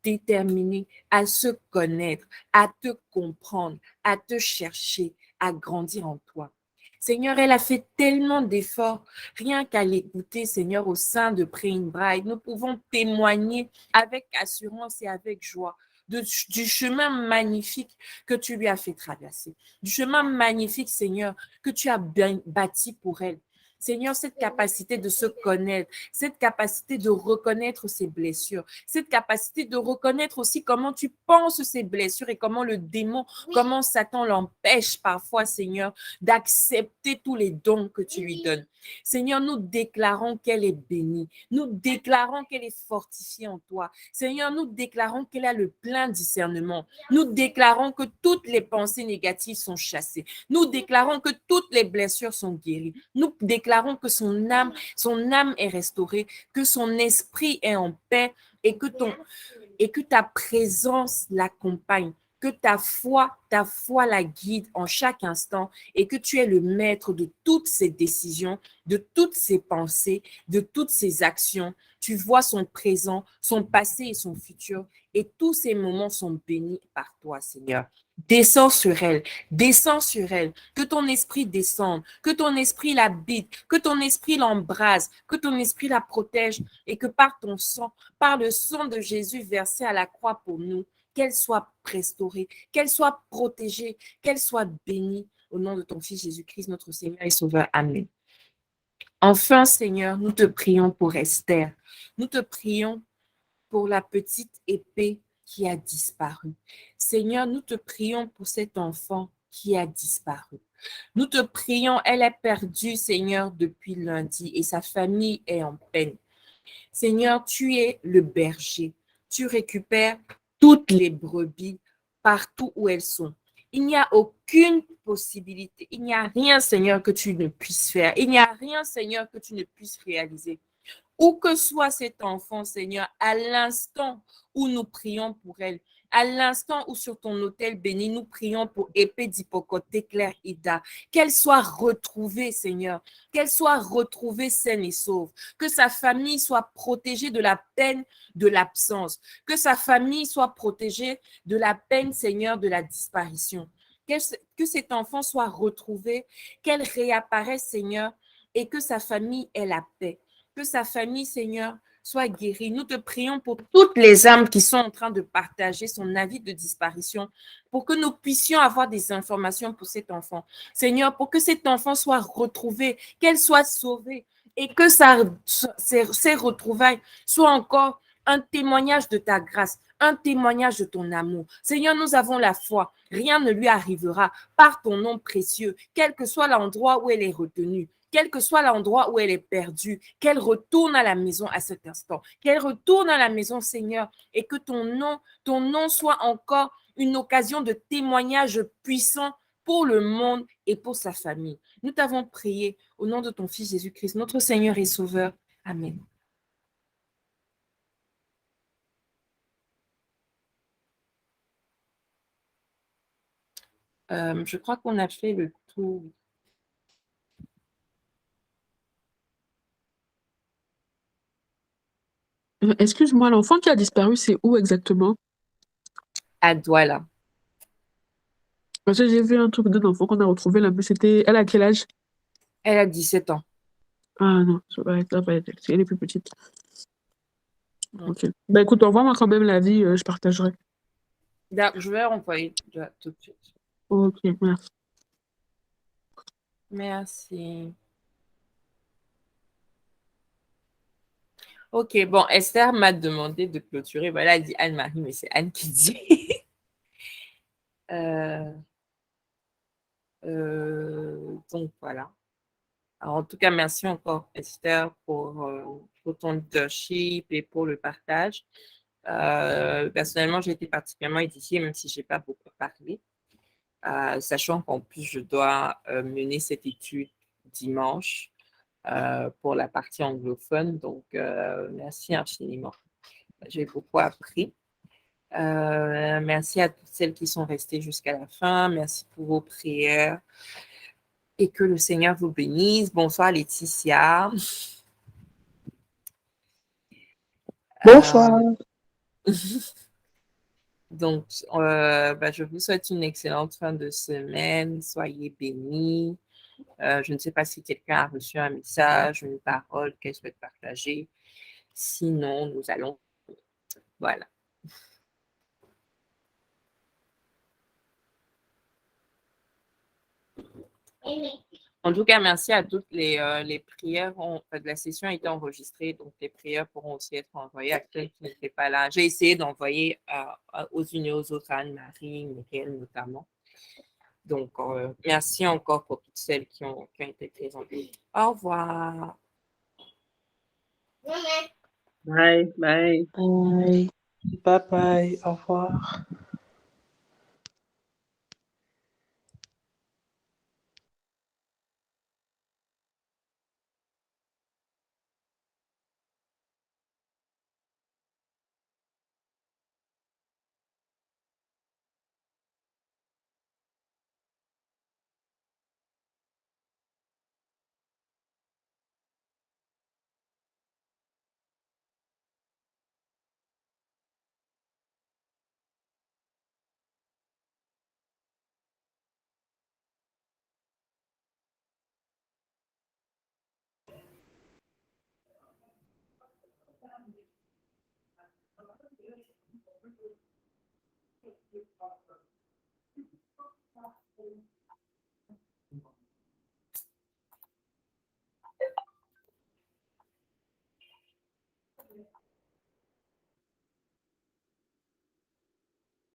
E: déterminée à se connaître, à te comprendre, à te chercher, à grandir en toi. Seigneur, elle a fait tellement d'efforts, rien qu'à l'écouter, Seigneur, au sein de Praying Bride. Nous pouvons témoigner avec assurance et avec joie du chemin magnifique que tu lui as fait traverser, du chemin magnifique, Seigneur, que tu as bien bâti pour elle. Seigneur, cette capacité de se connaître, cette capacité de reconnaître ses blessures, cette capacité de reconnaître aussi comment tu penses ces blessures et comment le démon, comment Satan l'empêche parfois, Seigneur, d'accepter tous les dons que tu lui donnes. Seigneur, nous déclarons qu'elle est bénie. Nous déclarons qu'elle est fortifiée en toi. Seigneur, nous déclarons qu'elle a le plein discernement. Nous déclarons que toutes les pensées négatives sont chassées. Nous déclarons que toutes les blessures sont guéries. Nous déclarons que son âme est restaurée, que son esprit est en paix et que ta présence l'accompagne. Que ta foi la guide en chaque instant et que tu es le maître de toutes ses décisions, de toutes ses pensées, de toutes ses actions. Tu vois son présent, son passé et son futur et tous ces moments sont bénis par toi, Seigneur. Descends sur elle, que ton esprit descende, que ton esprit l'habite, que ton esprit l'embrase, que ton esprit la protège et que par ton sang, par le sang de Jésus versé à la croix pour nous, qu'elle soit restaurée, qu'elle soit protégée, qu'elle soit bénie au nom de ton Fils Jésus-Christ, notre Seigneur et Sauveur. Amen. Enfin, Seigneur, nous te prions pour Esther. Nous te prions pour la petite épée qui a disparu. Seigneur, nous te prions pour cet enfant qui a disparu. Nous te prions, elle est perdue, Seigneur, depuis lundi et sa famille est en peine. Seigneur, tu es le berger. Tu récupères toutes les brebis partout où elles sont. Il n'y a aucune possibilité. Il n'y a rien, Seigneur, que tu ne puisses faire. Il n'y a rien, Seigneur, que tu ne puisses réaliser. Où que soit cet enfant, Seigneur, à l'instant où nous prions pour elle, à l'instant où sur ton autel béni, nous prions pour épée d'Hippocotée, Claire Ida, qu'elle soit retrouvée, Seigneur, qu'elle soit retrouvée saine et sauve, que sa famille soit protégée de la peine de l'absence, que sa famille soit protégée de la peine, Seigneur, de la disparition, que cet enfant soit retrouvé, qu'elle réapparaisse, Seigneur, et que sa famille ait la paix, que sa famille, Seigneur, soit guérie. Nous te prions pour toutes les âmes qui sont en train de partager son avis de disparition, pour que nous puissions avoir des informations pour cet enfant. Seigneur, pour que cet enfant soit retrouvé, qu'elle soit sauvée et que ses retrouvailles soient encore un témoignage de ta grâce, un témoignage de ton amour. Seigneur, nous avons la foi. Rien ne lui arrivera par ton nom précieux, quel que soit l'endroit où elle est retenue. quel que soit l'endroit où elle est perdue, qu'elle retourne à la maison à cet instant, qu'elle retourne à la maison, Seigneur, et que ton nom soit encore une occasion de témoignage puissant pour le monde et pour sa famille. Nous t'avons prié au nom de ton Fils Jésus-Christ, notre Seigneur et Sauveur. Amen. Je crois qu'on a fait le tour.
B: Excuse-moi, l'enfant qui a disparu, c'est où exactement?
E: À Douala.
B: Parce que j'ai vu un truc d'un enfant qu'on a retrouvé là, mais c'était... Elle a quel âge?
E: Elle a 17 ans.
B: Ah non, ça va être elle est plus petite.
E: Mm.
B: Ok. Bah écoute, envoie-moi quand même la vie, je partagerai.
E: Je vais envoyer tout de suite.
B: Ok, merci.
E: Merci. Ok, bon, Esther m'a demandé de clôturer. Voilà, elle dit Anne-Marie, mais c'est Anne qui dit. Donc voilà. Alors, en tout cas, merci encore, Esther, pour ton leadership et pour le partage. Personnellement, j'ai été particulièrement édifiée, même si je n'ai pas beaucoup parlé, sachant qu'en plus, je dois mener cette étude dimanche pour la partie anglophone. Donc, merci infiniment. J'ai beaucoup appris. Merci à toutes celles qui sont restées jusqu'à la fin. Merci pour vos prières. Et que le Seigneur vous bénisse. Bonsoir, Laetitia.
D: Bonsoir.
E: Donc, je vous souhaite une excellente fin de semaine. Soyez bénis. Je ne sais pas si quelqu'un a reçu un message, une parole qu'elle souhaite partager. Sinon, nous allons. Voilà. En tout cas, merci à toutes les prières. La session a été enregistrée, donc les prières pourront aussi être envoyées à celles qui n'étaient pas là. J'ai essayé d'envoyer aux unes et aux autres, Anne-Marie, Michael notamment. Donc, merci encore pour toutes celles qui ont été présentes. Au revoir.
C: Bye, bye.
D: Bye.
C: Bye, bye. Au revoir.